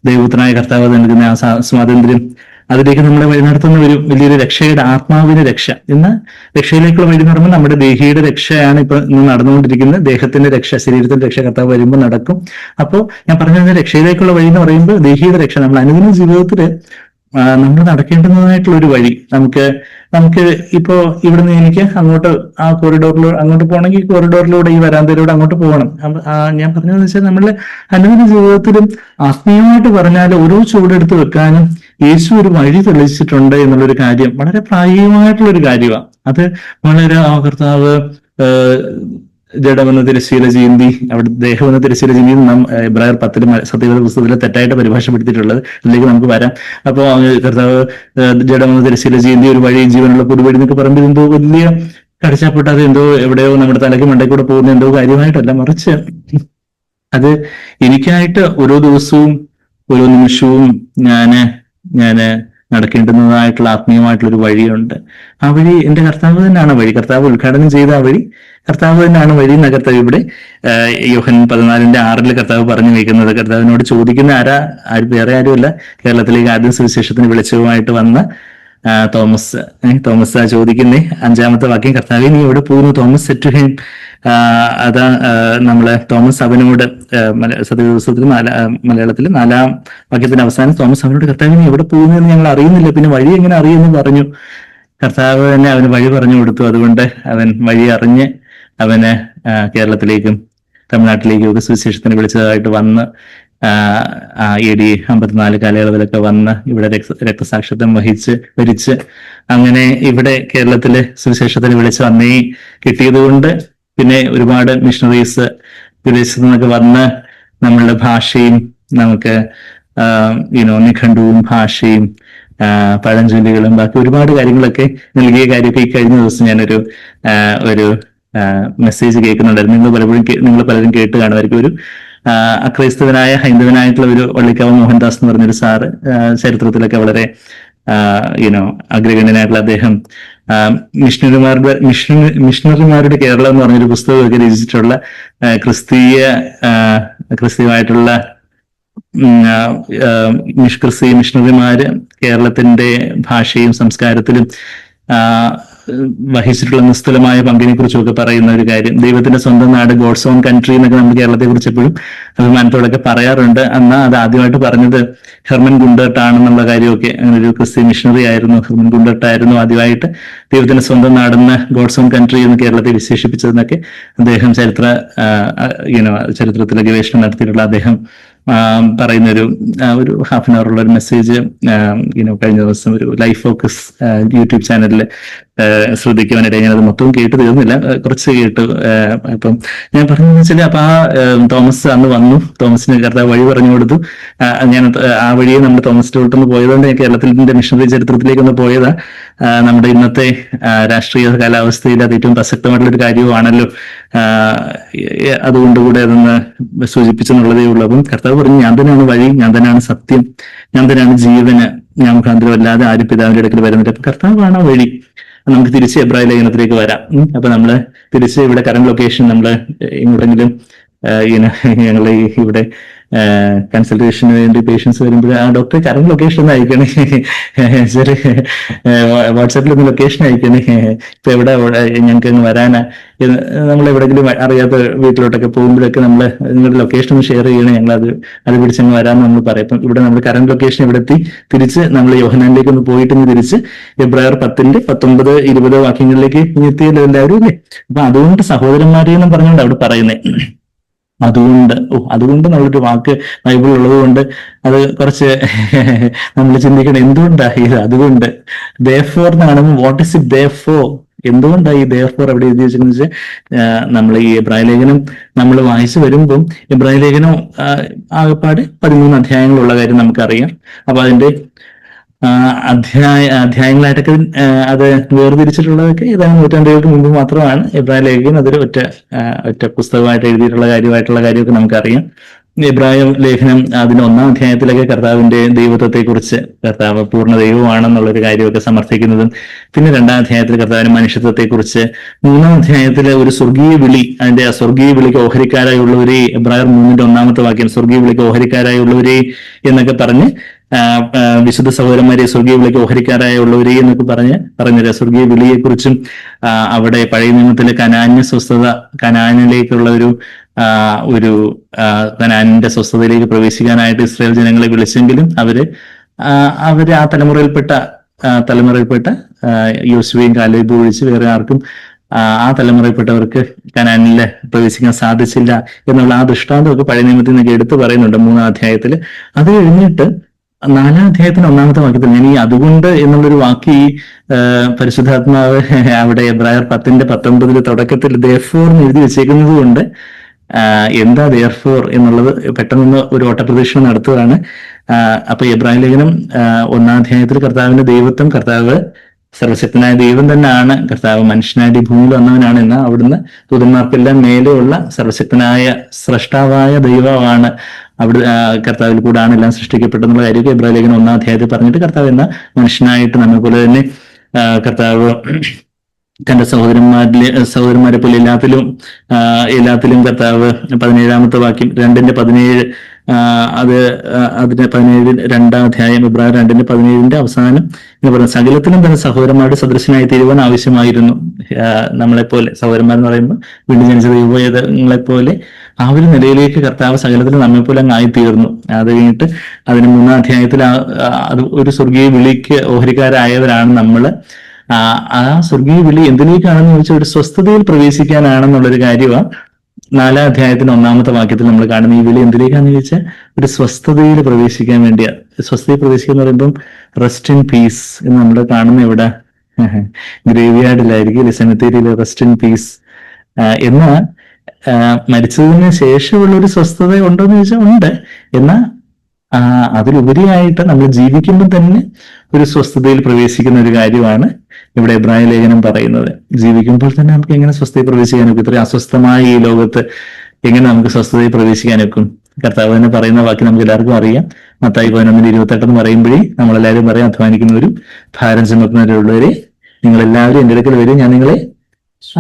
ദൈവപുത്രനായ കർത്താവ് നൽകുന്ന ആ സ്വാതന്ത്ര്യം, അതിലേക്ക് നമ്മളെ വഴി നടത്തുന്ന ഒരു വലിയൊരു രക്ഷയുടെ, ആത്മാവിന്റെ രക്ഷ. എന്നാൽ രക്ഷയിലേക്കുള്ള വഴി എന്ന് പറയുമ്പോൾ നമ്മുടെ ദേഹിയുടെ രക്ഷയാണ് ഇപ്പൊ നടന്നുകൊണ്ടിരിക്കുന്നത്. ദേഹത്തിന്റെ രക്ഷ, ശരീരത്തിന്റെ രക്ഷ കർത്താവ് വരുമ്പോൾ നടക്കും. അപ്പോൾ ഞാൻ പറഞ്ഞ രക്ഷയിലേക്കുള്ള വഴി എന്ന് പറയുമ്പോൾ ദേഹിയുടെ രക്ഷ, നമ്മൾ അനുദിന ജീവിതത്തില് നമ്മൾ നടക്കേണ്ടുന്നതായിട്ടുള്ള ഒരു വഴി. നമുക്ക് ഇപ്പോ ഇവിടുന്ന് എനിക്ക് അങ്ങോട്ട് ആ കോറിഡോറിൽ അങ്ങോട്ട് പോകണമെങ്കിൽ കോറിഡോറിലൂടെ ഈ വരാന്തയിലൂടെ അങ്ങോട്ട് പോകണം. ഞാൻ പറഞ്ഞതെന്ന് വെച്ചാൽ നമ്മള് അനുദിന ജീവിതത്തിലും ആത്മീയമായിട്ട് പറഞ്ഞാൽ ഓരോ ചുവടെടുത്ത് വെക്കാനും യേശു ഒരു വഴി തെളിയിച്ചിട്ടുണ്ട് എന്നുള്ളൊരു കാര്യം വളരെ പ്രായോഗികമായിട്ടുള്ള ഒരു കാര്യമാണ്. അത് വളരെ കർത്താവ് ജഡമെന്ന തിരശ്ശീല ചീന്തി, അവിടെ ദേഹമെന്ന തിരശ്ശീല ചീന്തി എബ്രായർ 10 സത്യവേദ പുസ്തകത്തിൽ തെറ്റായിട്ട് പരിഭാഷപ്പെടുത്തിയിട്ടുള്ളത്. അതിലേക്ക് നമുക്ക് വരാം. അപ്പോ കർത്താവ് ജഡമെന്ന തിരശ്ശീല ചീന്തി ഒരു വഴി, ജീവനുള്ള പുതുവഴി എന്നൊക്കെ പറയുമ്പോൾ എന്തോ വലിയ കടിച്ചാപ്പെട്ടാതെ എന്തോ എവിടെയോ നമ്മുടെ തലയ്ക്ക് മണ്ടയിൽ കൂടെ പോകുന്ന എന്തോ കാര്യമായിട്ടല്ല, മറിച്ച് അത് എനിക്കായിട്ട് ഓരോ ദിവസവും ഓരോ നിമിഷവും ഞാന് നടക്കേണ്ടുന്നതായിട്ടുള്ള ആത്മീയമായിട്ടുള്ള ഒരു വഴിയുണ്ട്. ആ വഴി എന്റെ കർത്താവ് തന്നെയാണ് വഴി. കർത്താവ് ഉദ്ഘാടനം ചെയ്ത ആ വഴി കർത്താവ് തന്നെയാണ് വഴി എന്ന കർത്താവ് ഇവിടെ യോഹന്നാൻ 14:6 കർത്താവ് പറഞ്ഞു വയ്ക്കുന്നത്. കർത്താവിനോട് ചോദിക്കുന്ന വേറെ ആരുമല്ല, കേരളത്തിലേക്ക് ആദ്യം സുവിശേഷത്തിന് വെളിച്ചവുമായിട്ട് വന്ന തോമസ് ചോദിക്കുന്നേ 5-ാമത്തെ വാക്യം, കർത്താവേ നീ എവിടെ പോകുന്നു? തോമസ് സെഡ് ടു ഹിം, അതാ നമ്മളെ തോമസ് അവനോട് സത്യപുസ്തകത്തിൽ മലയാളത്തിൽ 4-ാം വാക്യത്തിന്റെ അവസാനം തോമസ് അവനോട് കർത്താവേ നീ എവിടെ പോകുന്നു എന്ന് ഞങ്ങൾ അറിയുന്നില്ല, പിന്നെ വഴി എങ്ങനെ അറിയുമെന്ന് പറഞ്ഞു. കർത്താവ് തന്നെ അവന് വഴി പറഞ്ഞു കൊടുത്തു. അതുകൊണ്ട് അവൻ വഴി അറിഞ്ഞ് അവന് കേരളത്തിലേക്കും തമിഴ്നാട്ടിലേക്കും ഒക്കെ സുവിശേഷത്തിന് വിളിച്ചതായിട്ട് വന്ന് AD 54 കാലയളവിലൊക്കെ വന്ന് ഇവിടെ രക്തസാക്ഷിത്വം ഭരിച്ച് അങ്ങനെ ഇവിടെ കേരളത്തില് സുവിശേഷത്തിന് വിളിച്ച് വന്നേ കിട്ടിയത് കൊണ്ട് പിന്നെ ഒരുപാട് മിഷണറീസ് വിദേശത്തു നിന്നൊക്കെ വന്ന് നമ്മളുടെ ഭാഷയും നമുക്ക് നിഘണ്ടുവും ഭാഷയും പഴഞ്ചൊല്ലുകളും ബാക്കി ഒരുപാട് കാര്യങ്ങളൊക്കെ നൽകിയ കാര്യമൊക്കെ ഈ കഴിഞ്ഞ ദിവസം ഞാനൊരു ഒരു മെസ്സേജ് കേൾക്കുന്നുണ്ടായിരുന്നു. നിങ്ങൾ പലരും കേട്ട് കാണുമായിരിക്കും. ഒരു അക്രൈസ്തവനായ ഹൈന്ദവനായിട്ടുള്ള ഒരു വള്ളിക്കാവ് മോഹൻദാസ് എന്ന് പറഞ്ഞൊരു സാറ്, ചരിത്രത്തിലൊക്കെ വളരെ അഗ്രഗണ്യനായിട്ടുള്ള അദ്ദേഹം മിഷണറിമാരുടെ കേരളം എന്ന് പറഞ്ഞൊരു പുസ്തകമൊക്കെ രചിച്ചിട്ടുള്ള ക്രിസ്തീയമായിട്ടുള്ള ക്രിസ്തീയ മിഷണറിമാര് കേരളത്തിന്റെ ഭാഷയും സംസ്കാരത്തിലും വഹിച്ചിട്ടുള്ള നിസ്തുലമായ പങ്കിനെ കുറിച്ചൊക്കെ പറയുന്ന ഒരു കാര്യം. ദൈവത്തിന്റെ സ്വന്തം നാട്, ഗോഡ്സ് ഓൺ കൺട്രി എന്നൊക്കെ നമ്മൾ കേരളത്തെ കുറിച്ച് എപ്പോഴും അഭിമാനത്തോടൊക്കെ പറയാറുണ്ട്. എന്നാൽ അത് ആദ്യമായിട്ട് പറഞ്ഞത് ഹെർമൻ ഗുണ്ടർട്ട് ആണെന്നുള്ള കാര്യമൊക്കെ, അങ്ങനെ ഒരു ക്രിസ്ത്യൻ മിഷണറി ആയിരുന്നു ഹെർമൻ ഗുണ്ടർട്ട് ആയിരുന്നു ആദ്യമായിട്ട് ദൈവത്തിന്റെ സ്വന്തം നാടെന്ന്, ഗോഡ്സ് ഓൺ കൺട്രി എന്ന് കേരളത്തെ വിശേഷിപ്പിച്ചതെന്നൊക്കെ അദ്ദേഹം ചരിത്രത്തിലെ ഗവേഷണം നടത്തിയിട്ടുള്ള അദ്ദേഹം പറയുന്ന ഒരു ഹാഫ് ആൻ അവറുള്ള ഒരു മെസ്സേജ് കഴിഞ്ഞ ദിവസം ഒരു ലൈഫ് ഫോക്കസ് യൂട്യൂബ് ചാനലിൽ ശ്രദ്ധിക്കുവാനിടയിൽ ഞാനത് മൊത്തവും കേട്ട് തീർന്നില്ല, കുറച്ച് കേട്ടു. അപ്പം ഞാൻ പറഞ്ഞതെന്ന് വെച്ചാൽ അപ്പൊ തോമസ് അന്ന് വന്നു, തോമസിന് കർത്താവ് വഴി പറഞ്ഞു കൊടുത്തു. ഞാൻ ആ വഴിയെ നമ്മുടെ തോമസ് ടോൾട്ടൊന്ന് പോയതുകൊണ്ട് ഞാൻ കേരളത്തിന്റെ മിഷണറി ചരിത്രത്തിലേക്കൊന്ന് പോയതാ. നമ്മുടെ ഇന്നത്തെ രാഷ്ട്രീയ കാലാവസ്ഥയിൽ അത് ഏറ്റവും പ്രസക്തമായിട്ടുള്ള ഒരു കാര്യമാണല്ലോ. അതുകൊണ്ടുകൂടെ അതൊന്ന് സൂചിപ്പിച്ചെന്നുള്ളതേ ഉള്ളൂ. അപ്പം കർത്താവ് പറഞ്ഞു, ഞാൻ തന്നെയാണ് വഴി, ഞാൻ തന്നെയാണ് സത്യം, ഞാൻ തന്നെയാണ് ജീവന്, ഞാൻ മുഖാന്തരം അല്ലാതെ ആരും പിതാവിന്റെ അടുക്കൽ വരുന്നില്ല. അപ്പൊ കർത്താവാണ് വഴി. നമുക്ക് തിരിച്ച് എബ്രായ ലേഖനത്തിലേക്ക് വരാം. അപ്പൊ നമ്മള് തിരിച്ച് ഇവിടെ കറന്റ് ലൊക്കേഷൻ നമ്മള് എങ്ങോട്ടെങ്കിലും ഞങ്ങള് ഇവിടെ കൺസൾട്ടേഷന് വേണ്ടി പേഷ്യൻസ് വരുമ്പോൾ ആ ഡോക്ടർ കറന്റ് ലൊക്കേഷൻ ഒന്ന് അയക്കണേ, ശരി വാട്സാപ്പിൽ ഒന്ന് ലൊക്കേഷൻ അയക്കണേ, ഇപ്പൊ എവിടെ ഞങ്ങൾക്ക് അങ്ങ് വരാനാ, നമ്മൾ എവിടെയെങ്കിലും അറിയാത്ത വീട്ടിലോട്ടൊക്കെ പോകുമ്പോഴൊക്കെ നമ്മള് നിങ്ങളുടെ ലൊക്കേഷൻ ഒന്ന് ഷെയർ ചെയ്യണേ, ഞങ്ങൾ അത് പിടിച്ചങ്ങ് വരാമെന്ന് നമ്മൾ പറയും. അപ്പം ഇവിടെ നമ്മൾ കറന്റ് ലൊക്കേഷൻ ഇവിടെ എത്തി തിരിച്ച് നമ്മൾ യോഹന്നാനിലേക്ക് ഒന്ന് പോയിട്ട് തിരിച്ച് എബ്രായർ 10-19-20 വാക്യങ്ങളിലേക്ക് എത്തിയല്ലോ എല്ലാവരും അല്ലേ. അപ്പൊ അതുകൊണ്ട് സഹോദരന്മാരെ എന്നും പറഞ്ഞുകൊണ്ട് അവിടെ പറയുന്നേ, അതുകൊണ്ട് നമ്മളൊരു വാക്ക് ബൈബിൾ ഉള്ളത് കൊണ്ട് അത് കുറച്ച് നമ്മൾ ചിന്തിക്കണം, എന്തുകൊണ്ടാണ് ഇത് അതുകൊണ്ട് therefore എന്നാണ്. What is it therefore? എന്തുകൊണ്ടാണ് ഈ therefore അവിടെ എഴുതി വെച്ചെന്ന് വെച്ചാൽ, നമ്മൾ ഈ എബ്രായ ലേഖനം നമ്മൾ വായിച്ചു വരുമ്പം എബ്രായ ലേഖനം ആകെപ്പാട് 13 അധ്യായങ്ങളുള്ള കാര്യം നമുക്കറിയാം. അപ്പൊ അതിന്റെ അധ്യായങ്ങളായിട്ടൊക്കെ അത് വേർതിരിച്ചിട്ടുള്ളതൊക്കെ ഏതാനും നൂറ്റാണ്ടുകൾക്ക് മുമ്പ് മാത്രമാണ്. എബ്രായ ലേഖനം അതൊരു ഒറ്റ പുസ്തകമായിട്ട് എഴുതിയിട്ടുള്ള കാര്യമൊക്കെ നമുക്കറിയാം. എബ്രായ ലേഖനം അതിന്റെ 1-ാം അധ്യായത്തിലൊക്കെ കർത്താവിന്റെ ദൈവത്വത്തെക്കുറിച്ച്, കർത്താവ് പൂർണ്ണ ദൈവമാണെന്നുള്ളൊരു കാര്യമൊക്കെ സമർത്ഥിക്കുന്നതും, പിന്നെ 2-ാം അധ്യായത്തിൽ കർത്താവിന്റെ മനുഷ്യത്വത്തെക്കുറിച്ച്, 3-ാം അധ്യായത്തിലെ ഒരു സ്വർഗീയ വിളി, അതിന്റെ ആ സ്വർഗീയ വിളിക്ക് ഓഹരിക്കാരായുള്ളവരെ, എബ്രായർ 3-ന്റെ 1-ാമത്തെ വാക്യം, സ്വർഗീയ വിളിക്ക് ഓഹരിക്കാരായുള്ളവരെ എന്നൊക്കെ പറഞ്ഞ് വിശുദ്ധ സഹോദരന്മാരെ സ്വർഗീയ വിളിക്ക് ഓഹരിക്കാരായുള്ളവരെ എന്നൊക്കെ പറഞ്ഞ സ്വർഗീയ വിളിയെക്കുറിച്ചും, അവിടെ പഴയ നിയമത്തിലെ കനാന്യ സ്വസ്ഥത, കനാനിലേക്കുള്ള ഒരു കനാനിന്റെ സ്വസ്ഥതയിലേക്ക് പ്രവേശിക്കാനായിട്ട് ഇസ്രായേൽ ജനങ്ങളെ വിളിച്ചെങ്കിലും അവര് ആ തലമുറയിൽപ്പെട്ട യോശുവയും കാലേബും ഒഴിച്ച് വേറെ ആർക്കും ആ തലമുറയിൽപ്പെട്ടവർക്ക് കനാനിൽ പ്രവേശിക്കാൻ സാധിച്ചില്ല എന്നുള്ള ആ ദൃഷ്ടാന്തമൊക്കെ പഴയ നിയമത്തിൽ നിന്നൊക്കെ എടുത്തു പറയുന്നുണ്ട് 3-ാം അധ്യായത്തിൽ. അത് കഴിഞ്ഞിട്ട് 4-ാം അധ്യായത്തിന് 1-ാമത്തെ വാക്യത്തിൽ ഞാൻ ഈ അതുകൊണ്ട് എന്നുള്ളൊരു വാക്ക് ഈ പരിശുദ്ധാത്മാവ് അവിടെ എബ്രായർ 10-19 തുടക്കത്തിൽ therefore എന്ന് എഴുതി വെച്ചേക്കുന്നത് കൊണ്ട് എന്താ therefore എന്നുള്ളത് പെട്ടെന്ന് ഒരു ഓട്ടപ്രദക്ഷിണം നടത്തുകയാണ്. അപ്പൊ എബ്രായ ലേഖനം 1-ാം അധ്യായത്തിൽ കർത്താവിന്റെ ദൈവത്വം, കർത്താവ് സർവശക്തനായ ദൈവം തന്നെയാണ്, കർത്താവ് മനുഷ്യനായിട്ട് ഭൂമിയിൽ വന്നവനാണ്, എന്നാൽ അവിടുന്ന് ദൂതന്മാർക്കെല്ലാം മേലെയുള്ള സർവശക്തനായ സ്രഷ്ടാവായ ദൈവമാണ്, അവിടെ കർത്താവിൽ കൂടാണ് എല്ലാം സൃഷ്ടിക്കപ്പെട്ടെന്നുള്ള കാര്യമൊക്കെ എബ്രായ ലേഖനം 1-ാം അധ്യായത്തിൽ പറഞ്ഞിട്ട് കർത്താവ് എന്ന മനുഷ്യനായിട്ട് നമ്മെ പോലെ തന്നെ കർത്താവ് തന്റെ സഹോദരന്മാരെ പോലെ എല്ലാത്തിലും കർത്താവ് 17-ാമത്തെ വാക്യം 2-17 അതിന്റെ 17 2-ാം അധ്യായം എബ്രായർ 2-17 അവസാനം എന്ന് പറയുന്നത്, സകലത്തിലും തന്നെ സഹോദരന്മാരുടെ സദൃശനായി തീരുവാൻ ആവശ്യമായിരുന്നു. നമ്മളെപ്പോലെ സഹോദരന്മാരെന്ന് പറയുമ്പോൾ വീണ്ടും ജനിച്ച ദൈവങ്ങളെപ്പോലെ ആ ഒരു നിലയിലേക്ക് കർത്താവ് സകലത്തിലും നമ്മെപ്പോലെ അങ്ങ് ആയിത്തീർന്നു. അത് കഴിഞ്ഞിട്ട് അതിന് 3-ാം അധ്യായത്തിൽ അത് ഒരു സ്വർഗീയ വിളിക്ക് ഓഹരിക്കാരായവരാണ് നമ്മള്. ആ സ്വർഗീയ വിളി എന്തിലേക്കാണെന്ന് ചോദിച്ചാൽ ഒരു സ്വസ്ഥതയിൽ പ്രവേശിക്കാനാണെന്നുള്ളൊരു കാര്യമാണ് 4-ാം അധ്യായത്തിന് 1-ാമത്തെ വാക്യത്തിൽ നമ്മൾ കാണുന്ന. ഈ വിളി എന്തിലേക്കാന്ന് ചോദിച്ചാൽ ഒരു സ്വസ്ഥതയിൽ പ്രവേശിക്കാൻ വേണ്ടിയാ. സ്വസ്ഥതയിൽ പ്രവേശിക്കുക എന്ന് പറയുമ്പം റെസ്റ്റ് ഇൻ പീസ് എന്ന് നമ്മൾ കാണുന്ന ഇവിടെ ഗ്രേവ് യാർഡിലായിരിക്കും, സെമിത്തേരിയിൽ റെസ്റ്റ് ഇൻ പീസ്. എന്നാൽ മരിച്ചതിന് ശേഷമുള്ള ഒരു സ്വസ്ഥത ഉണ്ടോന്ന് ചോദിച്ചാൽ ഉണ്ട്. എന്നാൽ അതിലുപരിയായിട്ട് നമ്മൾ ജീവിക്കുമ്പോൾ തന്നെ ഒരു സ്വസ്ഥതയിൽ പ്രവേശിക്കുന്ന ഒരു കാര്യമാണ് ഇവിടെ എബ്രായ ലേഖനം പറയുന്നത്. ജീവിക്കുമ്പോൾ തന്നെ നമുക്ക് എങ്ങനെ സ്വസ്ഥതയിൽ പ്രവേശിക്കാനൊക്കും? ഇത്രയും അസ്വസ്ഥമായ ഈ ലോകത്ത് എങ്ങനെ നമുക്ക് സ്വസ്ഥതയിൽ പ്രവേശിക്കാനൊക്കും? കർത്താവ് തന്നെ പറയുന്ന വാക്ക് നമുക്ക് എല്ലാവർക്കും അറിയാം. മത്തായി 11:28 എന്ന് പറയുമ്പോഴേ നമ്മളെല്ലാവരും പറയും, അധ്വാനിക്കുന്നവരും ഭാരം ചുമക്കുന്നവരുള്ളവരെ നിങ്ങൾ എല്ലാവരും എൻ്റെ അടുക്കൽ വരും, ഞാൻ നിങ്ങളെ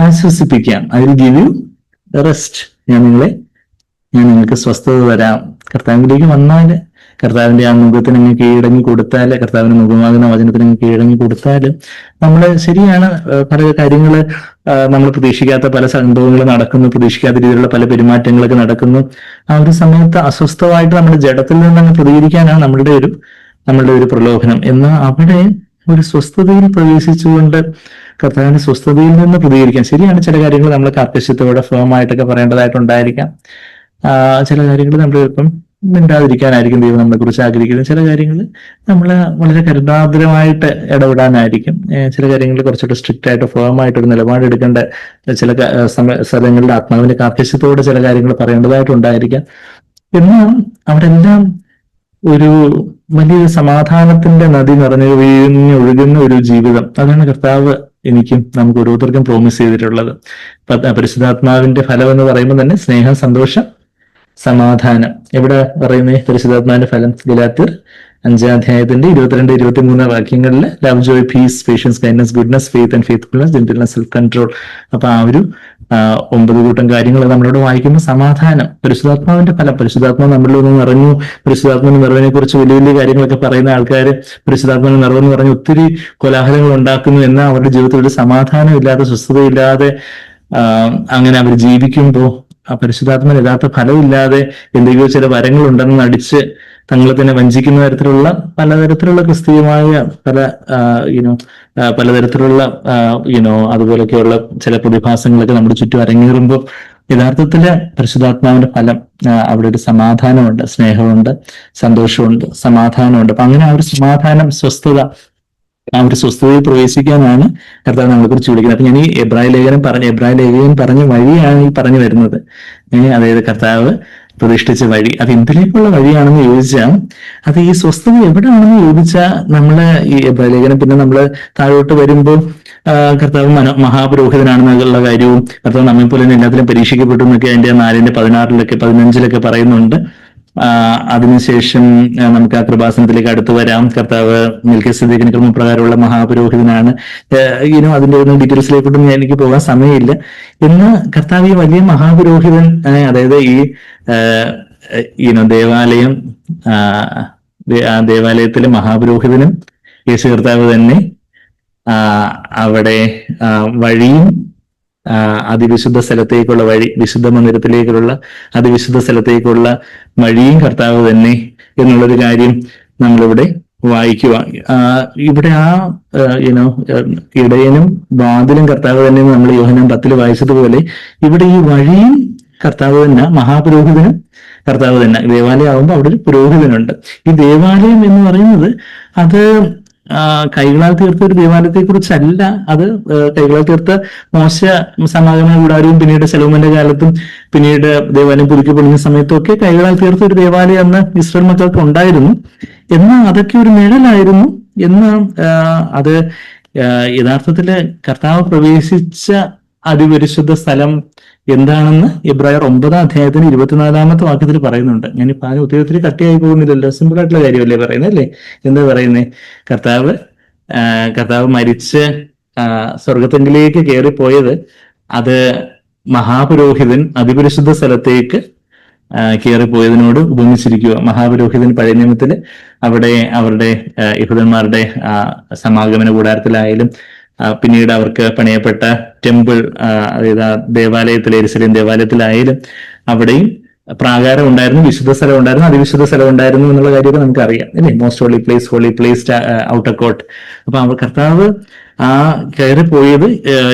ആശ്വസിപ്പിക്കാം. I will give you rest. ഞാൻ നിങ്ങൾക്ക് സ്വസ്ഥത തരാം. കർത്താവിലേക്ക് വന്നാൽ, കർത്താവിന്റെ ആ മുഖത്തിന് അങ്ങ് കീഴടങ്ങി കൊടുത്താൽ, കർത്താവിന്റെ മുഖമാകുന്ന വചനത്തിന് അങ്ങ് കീഴടങ്ങി കൊടുത്താൽ നമ്മൾ ശരിയാണ്, പല കാര്യങ്ങൾ നമ്മൾ പ്രതീക്ഷിക്കാത്ത പല സംഭവങ്ങൾ നടക്കുന്നു, പ്രതീക്ഷിക്കാത്ത രീതിയിലുള്ള പല പെരുമാറ്റങ്ങളൊക്കെ നടക്കുന്നു. ആ ഒരു സമയത്ത് അസ്വസ്ഥമായിട്ട് നമ്മുടെ ജഡത്തിൽ നിന്ന് പ്രതികരിക്കാനാണ് നമ്മളുടെ ഒരു പ്രലോഭനം. എന്നാൽ അവിടെ ഒരു സ്വസ്ഥതയിൽ പ്രവേശിച്ചുകൊണ്ട് കർത്താവിന്റെ സ്വസ്ഥതയിൽ നിന്ന് പ്രതികരിക്കാൻ, ശരിയാണ്, ചില കാര്യങ്ങൾ നമ്മൾ കാർക്കശ്യത്തോടെ ഫേമായിട്ടൊക്കെ പറയേണ്ടതായിട്ടുണ്ടായിരിക്കാം. ചില കാര്യങ്ങൾ നമ്മൾ ഇപ്പം മിണ്ടാതിരിക്കാനായിരിക്കും ദൈവം നമ്മളെ കുറിച്ച് ആഗ്രഹിക്കുന്നത്. ചില കാര്യങ്ങൾ നമ്മൾ വളരെ കരുണാർദ്രമായിട്ട് ഇടപെടാനായിരിക്കും. ചില കാര്യങ്ങളിൽ കുറച്ചുകൂടെ സ്ട്രിക്റ്റ് ആയിട്ട് ഫേമായിട്ടൊരു നിലപാടെടുക്കേണ്ട ചില സ്ഥലങ്ങളിൽ ആത്മാവിന്റെ കാർക്കശ്യത്തോടെ ചില കാര്യങ്ങൾ പറയേണ്ടതായിട്ടുണ്ടായിരിക്കാം. എന്നാൽ അവിടെ എല്ലാം ഒരു വലിയൊരു സമാധാനത്തിന്റെ നദി ഒഴുകുന്ന ഒരു ജീവിതം, അതാണ് കർത്താവ് എനിക്കും നമുക്ക് ഓരോരുത്തർക്കും പ്രോമിസ് ചെയ്തിട്ടുള്ളത്. പരിശുദ്ധാത്മാവിന്റെ ഫലം എന്ന് പറയുമ്പോൾ തന്നെ സ്നേഹം, സന്തോഷം, സമാധാനം. എവിടെ പറയുന്നത് പരിശുദ്ധാത്മാവിന്റെ ഫലം? ഗലാത്യർ 5:22-23 വാക്യങ്ങളിൽ love, joy, peace, patience, kindness, goodness, faith and faithfulness, gentleness, self control. അപ്പൊ ആ ഒരു 9 കൂട്ടം കാര്യങ്ങൾ നമ്മളോട് വായിക്കുമ്പോൾ സമാധാനം, പരിശുദ്ധാത്മാവിന്റെ ഫലം. പരിശുദ്ധാത്മാവ് നമ്മളിലൊന്ന് നിറഞ്ഞു. പരിശുദ്ധാത്മാവിന്റെ നിറവിനെ കുറിച്ച് വലിയ വലിയ കാര്യങ്ങളൊക്കെ പറയുന്ന ആൾക്കാർ പരിശുദ്ധാത്മാവിന്റെ നിറവെന്ന് പറഞ്ഞ് ഒത്തിരി കോലാഹലങ്ങൾ ഉണ്ടാക്കുന്നു. എന്നാൽ അവരുടെ ജീവിതത്തിൽ ഒരു സമാധാനം ഇല്ലാതെ, സ്വസ്ഥതയില്ലാതെ അങ്ങനെ അവർ ജീവിക്കുമ്പോൾ, ആ പരിശുദ്ധാത്മാവിന് യഥാർത്ഥ ഫലമില്ലാതെ എന്തെങ്കിലും ചില വരങ്ങളുണ്ടെന്ന് നടിച്ച് തങ്ങളെ തന്നെ വഞ്ചിക്കുന്ന തരത്തിലുള്ള പലതരത്തിലുള്ള ക്രിസ്തീയമായ പലതരത്തിലുള്ള അതുപോലൊക്കെയുള്ള ചില പ്രതിഭാസങ്ങളൊക്കെ നമ്മുടെ ചുറ്റും അരങ്ങേറുമ്പോൾ യഥാർത്ഥത്തില് പരിശുദ്ധാത്മാവിന്റെ ഫലം അവിടെ ഒരു സമാധാനമുണ്ട്, സ്നേഹമുണ്ട്, സന്തോഷമുണ്ട്, സമാധാനമുണ്ട്. അപ്പൊ അങ്ങനെ ആ ഒരു സമാധാനം, സ്വസ്ഥത, ആ ഒരു സ്വസ്ഥതയിൽ പ്രവേശിക്കാനാണ് കർത്താവ് നമ്മളെ കുറിച്ച് വിളിക്കുന്നത്. അപ്പൊ ഞാൻ ഈ എബ്രായ ലേഖനം പറഞ്ഞ വഴിയാണ് ഈ പറഞ്ഞു വരുന്നത്. അതായത് കർത്താവ് പ്രതിഷ്ഠിച്ച വഴി, അത് എന്തിലേക്കുള്ള വഴിയാണെന്ന് ചോദിച്ചാൽ, അത് ഈ സ്വസ്ഥത എവിടെയാണെന്ന് ചോദിച്ചാൽ, നമ്മള് ഈ എബ്രായ ലേഖനം പിന്നെ നമ്മള് താഴോട്ട് വരുമ്പോൾ കർത്താവ് മഹാപുരോഹിതനാണെന്നുള്ള കാര്യവും, കർത്താവ് നമ്മെ പോലെ തന്നെ എല്ലാത്തിലും പരീക്ഷിക്കപ്പെട്ടു എന്നൊക്കെ അതിന്റെ 4:16 15 പറയുന്നുണ്ട്. അതിനുശേഷം നമുക്ക് ആ കൃപാസനത്തിലേക്ക് അടുത്തു വരാം. കർത്താവ് മെൽക്കിസേദെക്കിന് ക്രമപ്രകാരമുള്ള മഹാപുരോഹിതനാണ്. അതിന്റെ ഒന്നും ഡീറ്റെയിൽസിലേക്കൊട്ടും എനിക്ക് പോകാൻ സമയമില്ല. ഇന്ന് കർത്താവ് ഈ വലിയ മഹാപുരോഹിതൻ, അതായത് ഈ ദേവാലയം, ദേവാലയത്തിലെ മഹാപുരോഹിതനും യേശു കർത്താവ് തന്നെ അവിടെ വഴിയും അതിവിശുദ്ധ സ്ഥലത്തേക്കുള്ള വഴി, വിശുദ്ധ മന്ദിരത്തിലേക്കുള്ള അതിവിശുദ്ധ സ്ഥലത്തേക്കുള്ള വഴിയും കർത്താവ് തന്നെ എന്നുള്ളൊരു കാര്യം നമ്മളിവിടെ വായിക്കുക. ഇവിടെ ഇടയനും വാതിലും കർത്താവ് തന്നെ നമ്മൾ യോഹന്നാൻ 10 വായിച്ചതുപോലെ ഇവിടെ ഈ വഴിയും കർത്താവ് തന്നെ, മഹാപുരോഹിതനും കർത്താവ് തന്നെ. ദേവാലയം ആകുമ്പോൾ അവിടെ ഒരു പുരോഹിതനുണ്ട്. ഈ ദേവാലയം എന്ന് പറയുന്നത് അത് കൈകളാൽ തീർത്ത ഒരു ദേവാലയത്തെ കുറിച്ചല്ല. അത് കൈകളാൽ തീർത്ത മോശ സമാഗമന കൂടാരവും പിന്നീട് ശലോമോന്റെ കാലത്തും പിന്നീട് ദേവാലയം പുതുക്കി പൊളിഞ്ഞ സമയത്തും ഒക്കെ കൈകളാൽ തീർത്ത ഒരു ദേവാലയം അന്ന് ഇസ്രായേൽ മക്കൾക്ക് ഉണ്ടായിരുന്നു. എന്നാൽ അതൊക്കെ ഒരു നിഴലായിരുന്നു. എന്നാൽ അത് യഥാർത്ഥത്തില് കർത്താവ് പ്രവേശിച്ച അതിപരിശുദ്ധ സ്ഥലം എന്താണെന്ന് എബ്രായർ 9 24 വാക്യത്തിൽ പറയുന്നുണ്ട്. ഞാനിപ്പോ ഒത്തിരി കട്ടിയായി പോകുന്നില്ലല്ലോ, സിമ്പിൾ ആയിട്ടുള്ള കാര്യമല്ലേ പറയുന്നത്, അല്ലേ? എന്താ പറയുന്നേ? കർത്താവ് മരിച്ച് സ്വർഗത്തിലേക്ക് കയറിപ്പോയത് അത് മഹാപുരോഹിതൻ അതിപരിശുദ്ധ സ്ഥലത്തേക്ക് കയറിപ്പോയതിനോട് ഉപമിച്ചിരിക്കുക. മഹാപുരോഹിതൻ പഴയ നിയമത്തില് അവിടെ അവരുടെ യഹൂദന്മാരുടെ സമാഗമന കൂടാരത്തിലായാലും പിന്നീട് അവർക്ക് പണിയപ്പെട്ട ടെമ്പിൾ, അതായത് ദേവാലയത്തിലെ യെരുശലേം ദേവാലയത്തിലായാലും അവിടെയും പ്രാകാരം ഉണ്ടായിരുന്നു, വിശുദ്ധ സ്ഥലം ഉണ്ടായിരുന്നു, അതിവിശുദ്ധ സ്ഥലം ഉണ്ടായിരുന്നു എന്നുള്ള കാര്യമൊക്കെ നമുക്കറിയാം, അല്ലേ? Most holy place, outer court. അപ്പൊ കർത്താവ് കയറിപ്പോയത്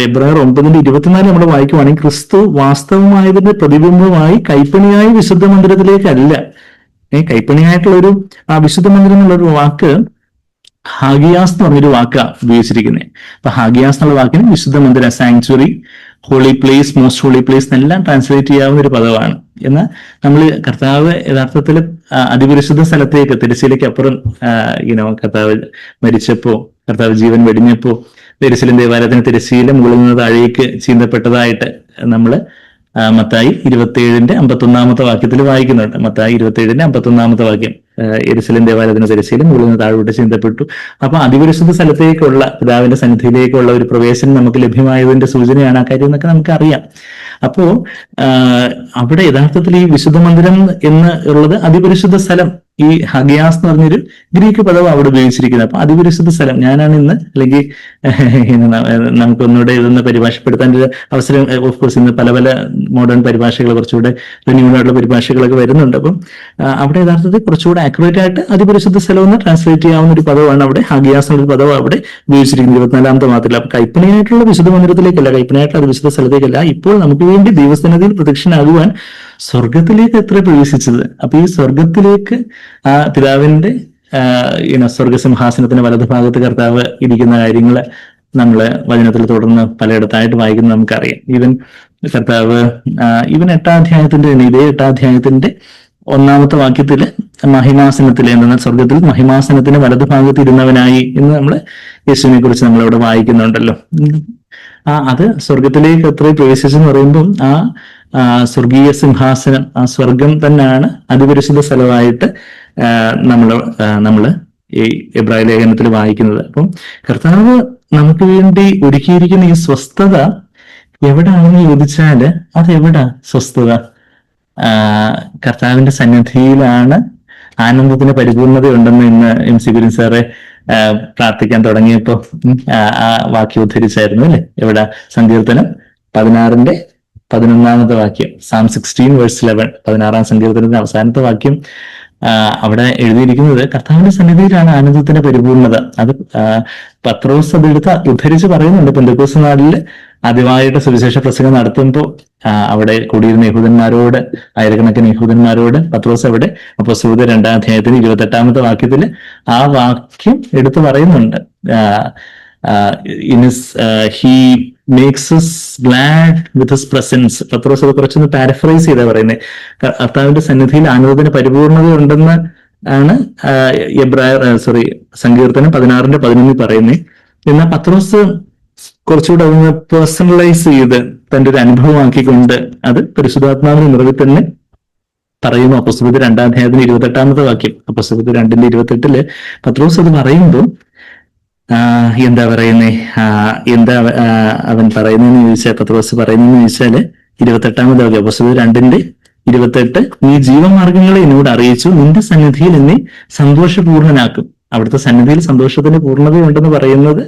എബ്രായർ 9:24 നമ്മൾ വായിക്കുവാണെങ്കിൽ ക്രിസ്തു വാസ്തവമായതിന്റെ പ്രതിബിംബമായി കൈപ്പണിയായി വിശുദ്ധ മന്ദിരത്തിലേക്കല്ല. കൈപ്പണിയായിട്ടുള്ളൊരു വിശുദ്ധ മന്ദിരം എന്നുള്ളൊരു വാക്ക് ഹാഗിയാസ് എന്ന് പറഞ്ഞൊരു വാക്കാണ് ഉപയോഗിച്ചിരിക്കുന്നത്. അപ്പൊ ഹാഗിയാസ് എന്നുള്ള വാക്കിന് വിശുദ്ധ മന്ദിരം, sanctuary, holy place, most holy place എന്നെല്ലാം ട്രാൻസ്ലേറ്റ് ചെയ്യാവുന്ന ഒരു പദമാണ്. എന്നാൽ നമ്മൾ കർത്താവ് യഥാർത്ഥത്തിൽ അതിപരിശുദ്ധ സ്ഥലത്തേക്ക്, തിരശ്ശീലയ്ക്ക് അപ്പുറം കർത്താവ് മരിച്ചപ്പോ, കർത്താവ് ജീവൻ വെടിഞ്ഞപ്പോ യെരൂശലേം ദേവാലയത്തിന് തിരശ്ശീല മുകളിൽ നിന്ന് താഴേക്ക് ചീന്തപ്പെട്ടതായിട്ട് നമ്മള് മത്തായി 27:51 വാക്യത്തിൽ വായിക്കുന്നുണ്ട്. മത്തായി 27:51 വാക്യം, യെരൂശലേം ദേവാലയത്തിന് തിരശ്ശീല മുകളിൽ നിന്ന് താഴോട്ട് ചിന്തപ്പെട്ടു. അപ്പൊ അതിപരിശുദ്ധ സ്ഥലത്തേക്കുള്ള, പിതാവിന്റെ സന്നിധിയിലേക്കുള്ള ഒരു പ്രവേശനം നമുക്ക് ലഭ്യമായതിന്റെ സൂചനയാണ് ആ കാര്യം എന്നൊക്കെ നമുക്കറിയാം. അപ്പോ അവിടെ യഥാർത്ഥത്തിൽ ഈ വിശുദ്ധ മന്ദിരം എന്ന് ഉള്ളത് അതിപരിശുദ്ധ സ്ഥലം, ഈ ഹഗിയാസ് എന്ന് പറഞ്ഞൊരു ഗ്രീക്ക് പദം അവിടെ ഉപയോഗിച്ചിരിക്കുന്നത്. അപ്പൊ അതിപരിശുദ്ധ സ്ഥലം, ഞാനാണ് ഇന്ന്, അല്ലെങ്കിൽ നമുക്കൊന്നുകൂടെ ഇതൊന്ന് പരിഭാഷപ്പെടുത്താൻ ഒരു അവസരം, ഓഫ് കോഴ്സ് ഇന്ന് പല പല മോഡേൺ പരിഭാഷകൾ, കുറച്ചുകൂടെ ന്യൂനായിട്ടുള്ള പരിഭാഷകളൊക്കെ വരുന്നുണ്ട്. അപ്പം അവിടെ യഥാർത്ഥത്തിൽ കുറച്ചുകൂടെ ആക്യുറേറ്റ് ആയിട്ട് അതിപരിശുദ്ധ സ്ഥലം എന്ന് ട്രാൻസ്ലേറ്റ് ചെയ്യാവുന്ന ഒരു പദമാണ് അവിടെ ഹഗിയാസ് എന്നൊരു പദം അവിടെ ഉപയോഗിച്ചിരിക്കുന്നത് 24-ാമത്തെ വാക്കിൽ. അപ്പൊ കൈപ്പണിയായിട്ടുള്ള വിശുദ്ധ മന്ദിരത്തിലേക്കല്ല, കൈപ്പണിയായിട്ടുള്ള അതിവിശുദ്ധ സ്ഥലത്തേക്കല്ല, ഇപ്പോൾ നമുക്ക് വേണ്ടി ദൈവസന്നിധിയിൽ പ്രത്യക്ഷനാകുവാൻ സ്വർഗത്തിലേക്ക് എത്ര പ്രവേശിച്ചത്. അപ്പൊ ഈ സ്വർഗത്തിലേക്ക് ആ പിതാവിന്റെ സ്വർഗസിംഹാസനത്തിന്റെ വലതുഭാഗത്ത് കർത്താവ് ഇരിക്കുന്ന കാര്യങ്ങള് നമ്മള് വചനത്തിൽ തുടർന്ന് പലയിടത്തായിട്ട് വായിക്കുന്നത് നമുക്കറിയാം. കർത്താവ് 8-ാം അധ്യായത്തിന്റെ, ഇതേ 8-ാം അധ്യായത്തിന്റെ 1-ാമത്തെ വാക്യത്തില് മഹിമാസനത്തില്, എന്നാൽ സ്വർഗത്തിൽ മഹിമാസനത്തിന് വലതുഭാഗത്ത് ഇരുന്നവനായി എന്ന് നമ്മള് യേശുവിനെ കുറിച്ച് നമ്മളവിടെ വായിക്കുന്നുണ്ടല്ലോ. അത് സ്വർഗത്തിലേക്ക് എത്ര പ്രവേശിച്ചെന്ന് പറയുമ്പോൾ ആ സ്വർഗീയ സിംഹാസനം, ആ സ്വർഗം തന്നെയാണ് അതിപരിശുദ്ധ സ്ഥലമായിട്ട് നമ്മള് ഈ എബ്രായ ലേഖനത്തിൽ വായിക്കുന്നത്. അപ്പം കർത്താവ് നമുക്ക് വേണ്ടി ഒരുക്കിയിരിക്കുന്ന ഈ സ്വസ്ഥത എവിടാണെന്ന് ചോദിച്ചാല് അതെവിടാ സ്വസ്ഥത? കർത്താവിന്റെ സന്നിധിയിലാണ് ആനന്ദത്തിന് പരിപൂർണതയുണ്ടെന്ന് ഇന്ന് MC കുര്യൻ സാറെ പ്രാർത്ഥിക്കാൻ തുടങ്ങിയപ്പോ ആ വാക്യം ഉദ്ധരിച്ചായിരുന്നു അല്ലെ? എവിടെ? സങ്കീർത്തനം 16:11 വാക്യം, Psalm 16:11, 16-ാം സങ്കീർത്തനത്തിന്റെ അവസാനത്തെ വാക്യം. അവിടെ എഴുതിയിരിക്കുന്നത് കർത്താവിന്റെ സന്നിധിയിലാണ് ആനന്ദത്തിന്റെ പരിപൂർണത. അത് പത്രോസ് അതെടുത്ത് ഉദ്ധരിച്ച് പറയുന്നുണ്ട്. പെന്തക്കോസ്ത് നാളില് ആദ്യമായിട്ട് സുവിശേഷ പ്രസംഗം നടത്തുമ്പോൾ അവിടെ കൂടിയിരുന്ന യഹൂദന്മാരോട്, ആയിരക്കണക്കിന് യഹൂദന്മാരോട് പത്രോസ് അവിടെ അപ്പോസ്തലരുടെ 2-ാം അധ്യായത്തിന് 28-ാമത്തെ വാക്യത്തില് ആ വാക്യം എടുത്തു പറയുന്നുണ്ട്. He makes us glad with his presence. പത്രോസ് അത് കുറച്ചൊന്ന് പാരഫ്രൈസ് ചെയ്താ പറയുന്നത്. കർത്താവിന്റെ സന്നിധിയിൽ ആനന്ദത്തിന് പരിപൂർണതയുണ്ടെന്ന് ആണ് സങ്കീർത്തനം 16:11 പറയുന്നത്. എന്നാൽ പത്രോസ് കുറച്ചുകൂടെ അതൊന്ന് പേഴ്സണലൈസ് ചെയ്ത് തന്റെ ഒരു അനുഭവമാക്കിക്കൊണ്ട് അത് പരിശുദ്ധാത്മാവിന്റെ നിറവിൽ തന്നെ പറയുന്നു. അപ്പോസ്തലരുടെ 2-ാം അധ്യായത്തിന് 28-ാമത്തെ വാക്യം, അപ്പോസ്തലരുടെ 2:28 പത്രോസ് അത് പറയുമ്പോൾ എന്താ പറയുന്നേ, എന്താ അവൻ പറയുന്നതെന്ന് ചോദിച്ചാൽ, പത്രോസ് പറയുന്നതെന്ന് ചോദിച്ചാല് 28-ാമത്തെ വാക്യം, അപ്പോസ്തലരുടെ 2:28, നീ ജീവമാർഗങ്ങളെ എന്നോട് അറിയിച്ചു, നിന്റെ സന്നിധിയിൽ എന്നെ സന്തോഷപൂർണനാക്കും. അവിടുത്തെ സന്നിധിയിൽ സന്തോഷത്തിന് പൂർണ്ണതയുണ്ടെന്ന് പറയുന്നത്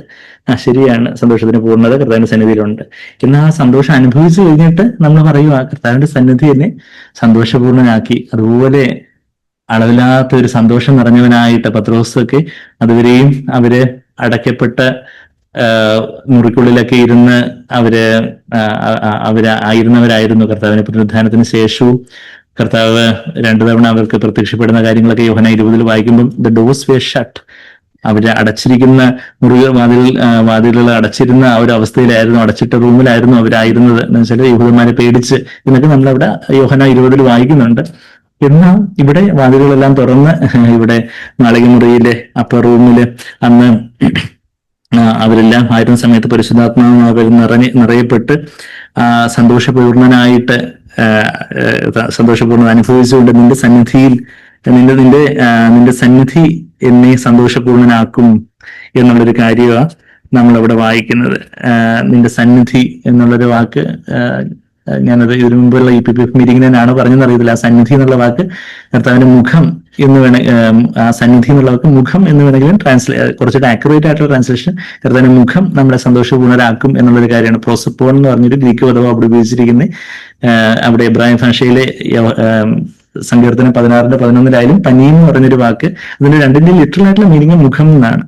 ശരിയാണ്, സന്തോഷത്തിന് പൂർണ്ണത കർത്താവിന്റെ സന്നിധിയിലുണ്ട്. എന്നാൽ ആ സന്തോഷം അനുഭവിച്ചു കഴിഞ്ഞിട്ട് നമ്മൾ പറയുക കർത്താവിന്റെ സന്നിധി എന്നെ സന്തോഷപൂർണനാക്കി. അതുപോലെ അളവില്ലാത്ത ഒരു സന്തോഷം നിറഞ്ഞവനായിട്ട് പത്രോസൊക്കെ അതുവരെയും അവര് അടയ്ക്കപ്പെട്ട മുറിക്കുള്ളിലൊക്കെ ഇരുന്ന് ആയിരുന്നവരായിരുന്നു. കർത്താവിന്റെ പുനരുദ്ധാനത്തിന് ശേഷവും കർത്താവ് 2 തവണ അവർക്ക് പ്രത്യക്ഷപ്പെടുന്ന കാര്യങ്ങളൊക്കെ യോഹന്നാൻ 20 വായിക്കുമ്പോൾ ദ ഡോർസ് വെയർ ഷട്ട്, അവര് അടച്ചിരിക്കുന്ന വാതിലുകൾ അടച്ചിരുന്ന ആ ഒരു അവസ്ഥയിലായിരുന്നു, അടച്ചിട്ട റൂമിലായിരുന്നു അവരായിരുന്നത്. എന്ന് വെച്ചാൽ യഹൂദന്മാരെ പേടിച്ച് എന്നൊക്കെ നമ്മളവിടെ യോഹന്നാൻ 20 വായിക്കുന്നുണ്ട്. എന്നാൽ ഇവിടെ വാതിലുകളെല്ലാം തുറന്ന് ഇവിടെ മാളികമുറിയിലെ അപ്പർ റൂമില് അന്ന് അവരെല്ലാം ആയിരുന്ന സമയത്ത് പരിശുദ്ധാത്മാവ് നിറയപ്പെട്ട് സന്തോഷപൂർണനായിട്ട് സന്തോഷപൂർണ്ണത അനുഭവിച്ചുകൊണ്ട് നിന്റെ സന്നിധിയിൽ നിന്റെ സന്നിധി എന്നെ സന്തോഷപൂർണനാക്കും എന്നുള്ളൊരു കാര്യമാണ് നമ്മളവിടെ വായിക്കുന്നത്. നിന്റെ സന്നിധി എന്നുള്ളൊരു വാക്ക് ഞാനത് ഇതിനു മുമ്പുള്ള EPPF മീറ്റിംഗിനാണ് പറഞ്ഞെന്നറിയത്തില്ല. ആ സന്നിധി എന്നുള്ള വാക്ക് കർത്താവിന്റെ മുഖം എന്ന് ആ സന്നിധി എന്നുള്ള വാക്ക് മുഖം എന്ന് വേണമെങ്കിലും കുറച്ചുകൂടെ ആക്യുറേറ്റ് ആയിട്ടുള്ള ട്രാൻസ്ലേഷൻ കർത്താവിന്റെ മുഖം നമ്മളെ സന്തോഷപൂർണരാക്കും എന്നുള്ളൊരു കാര്യമാണ്. പ്രോസപ്പോൺ എന്ന് പറഞ്ഞൊരു ഗ്രീക്ക് പദം അവിടെ ഉപയോഗിച്ചിരിക്കുന്നത്. അവിടെ എബ്രായ ഭാഷയിലെ സങ്കീർത്തനം 16:11 പനീം എന്ന് പറഞ്ഞൊരു വാക്ക്, അതിന്റെ രണ്ടിന്റെ ലിറ്ററൽ ആയിട്ടുള്ള മീനിങ് മുഖം എന്നാണ്.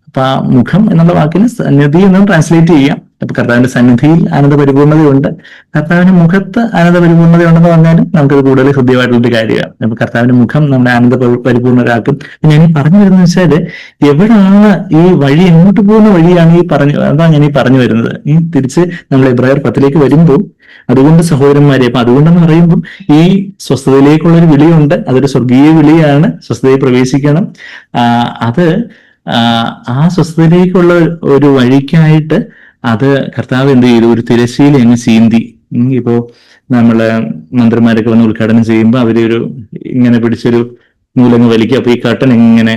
അപ്പൊ ആ മുഖം എന്നുള്ള വാക്കിന് സന്നിധി എന്നും ട്രാൻസ്ലേറ്റ് ചെയ്യാം. അപ്പൊ കർത്താവിന്റെ സന്നിധിയിൽ ആനന്ദ പരിപൂർണതയുണ്ട്, കർത്താവിന്റെ മുഖത്ത് ആനന്ദ പരിപൂർണതയുണ്ടെന്ന് പറഞ്ഞാലും നമുക്കത് കൂടുതൽ ഹൃദ്യമായിട്ടുള്ളൊരു കാര്യമാണ്. അപ്പൊ കർത്താവിന്റെ മുഖം നമ്മുടെ ആനന്ദ പരിപൂർണരാക്കും. ഞാൻ ഈ പറഞ്ഞു വരുന്നത് വെച്ചാല്, എവിടാണ് ഈ വഴി, എങ്ങോട്ട് പോകുന്ന വഴിയാണ് ഈ അതാണ് ഞാൻ ഈ പറഞ്ഞു വരുന്നത്. ഈ തിരിച്ച് നമ്മൾ എബ്രായർ 10 വരുമ്പോൾ, അതുകൊണ്ട് സഹോദരന്മാരെ, അപ്പൊ അതുകൊണ്ടെന്ന് പറയുമ്പോൾ ഈ സ്വസ്ഥതയിലേക്കുള്ള ഒരു വിളിയുണ്ട്. അതൊരു സ്വർഗീയ വിളിയാണ്. സ്വസ്ഥതയിൽ പ്രവേശിക്കണം. അത് ആ സ്വസ്ഥതയിലേക്കുള്ള ഒരു വഴിക്കായിട്ട് അത് കർത്താവ് എന്ത് ചെയ്തു? ഒരു തിരശ്ശീല അങ്ങ് ചീന്തി. ഇപ്പോ നമ്മള് മന്ത്രിമാരൊക്കെ വന്ന് ഉദ്ഘാടനം ചെയ്യുമ്പോൾ അവരൊരു ഇങ്ങനെ പിടിച്ചൊരു നൂലങ്ങ് വലിക്കും. അപ്പൊ ഈ കർട്ടൻ ഇങ്ങനെ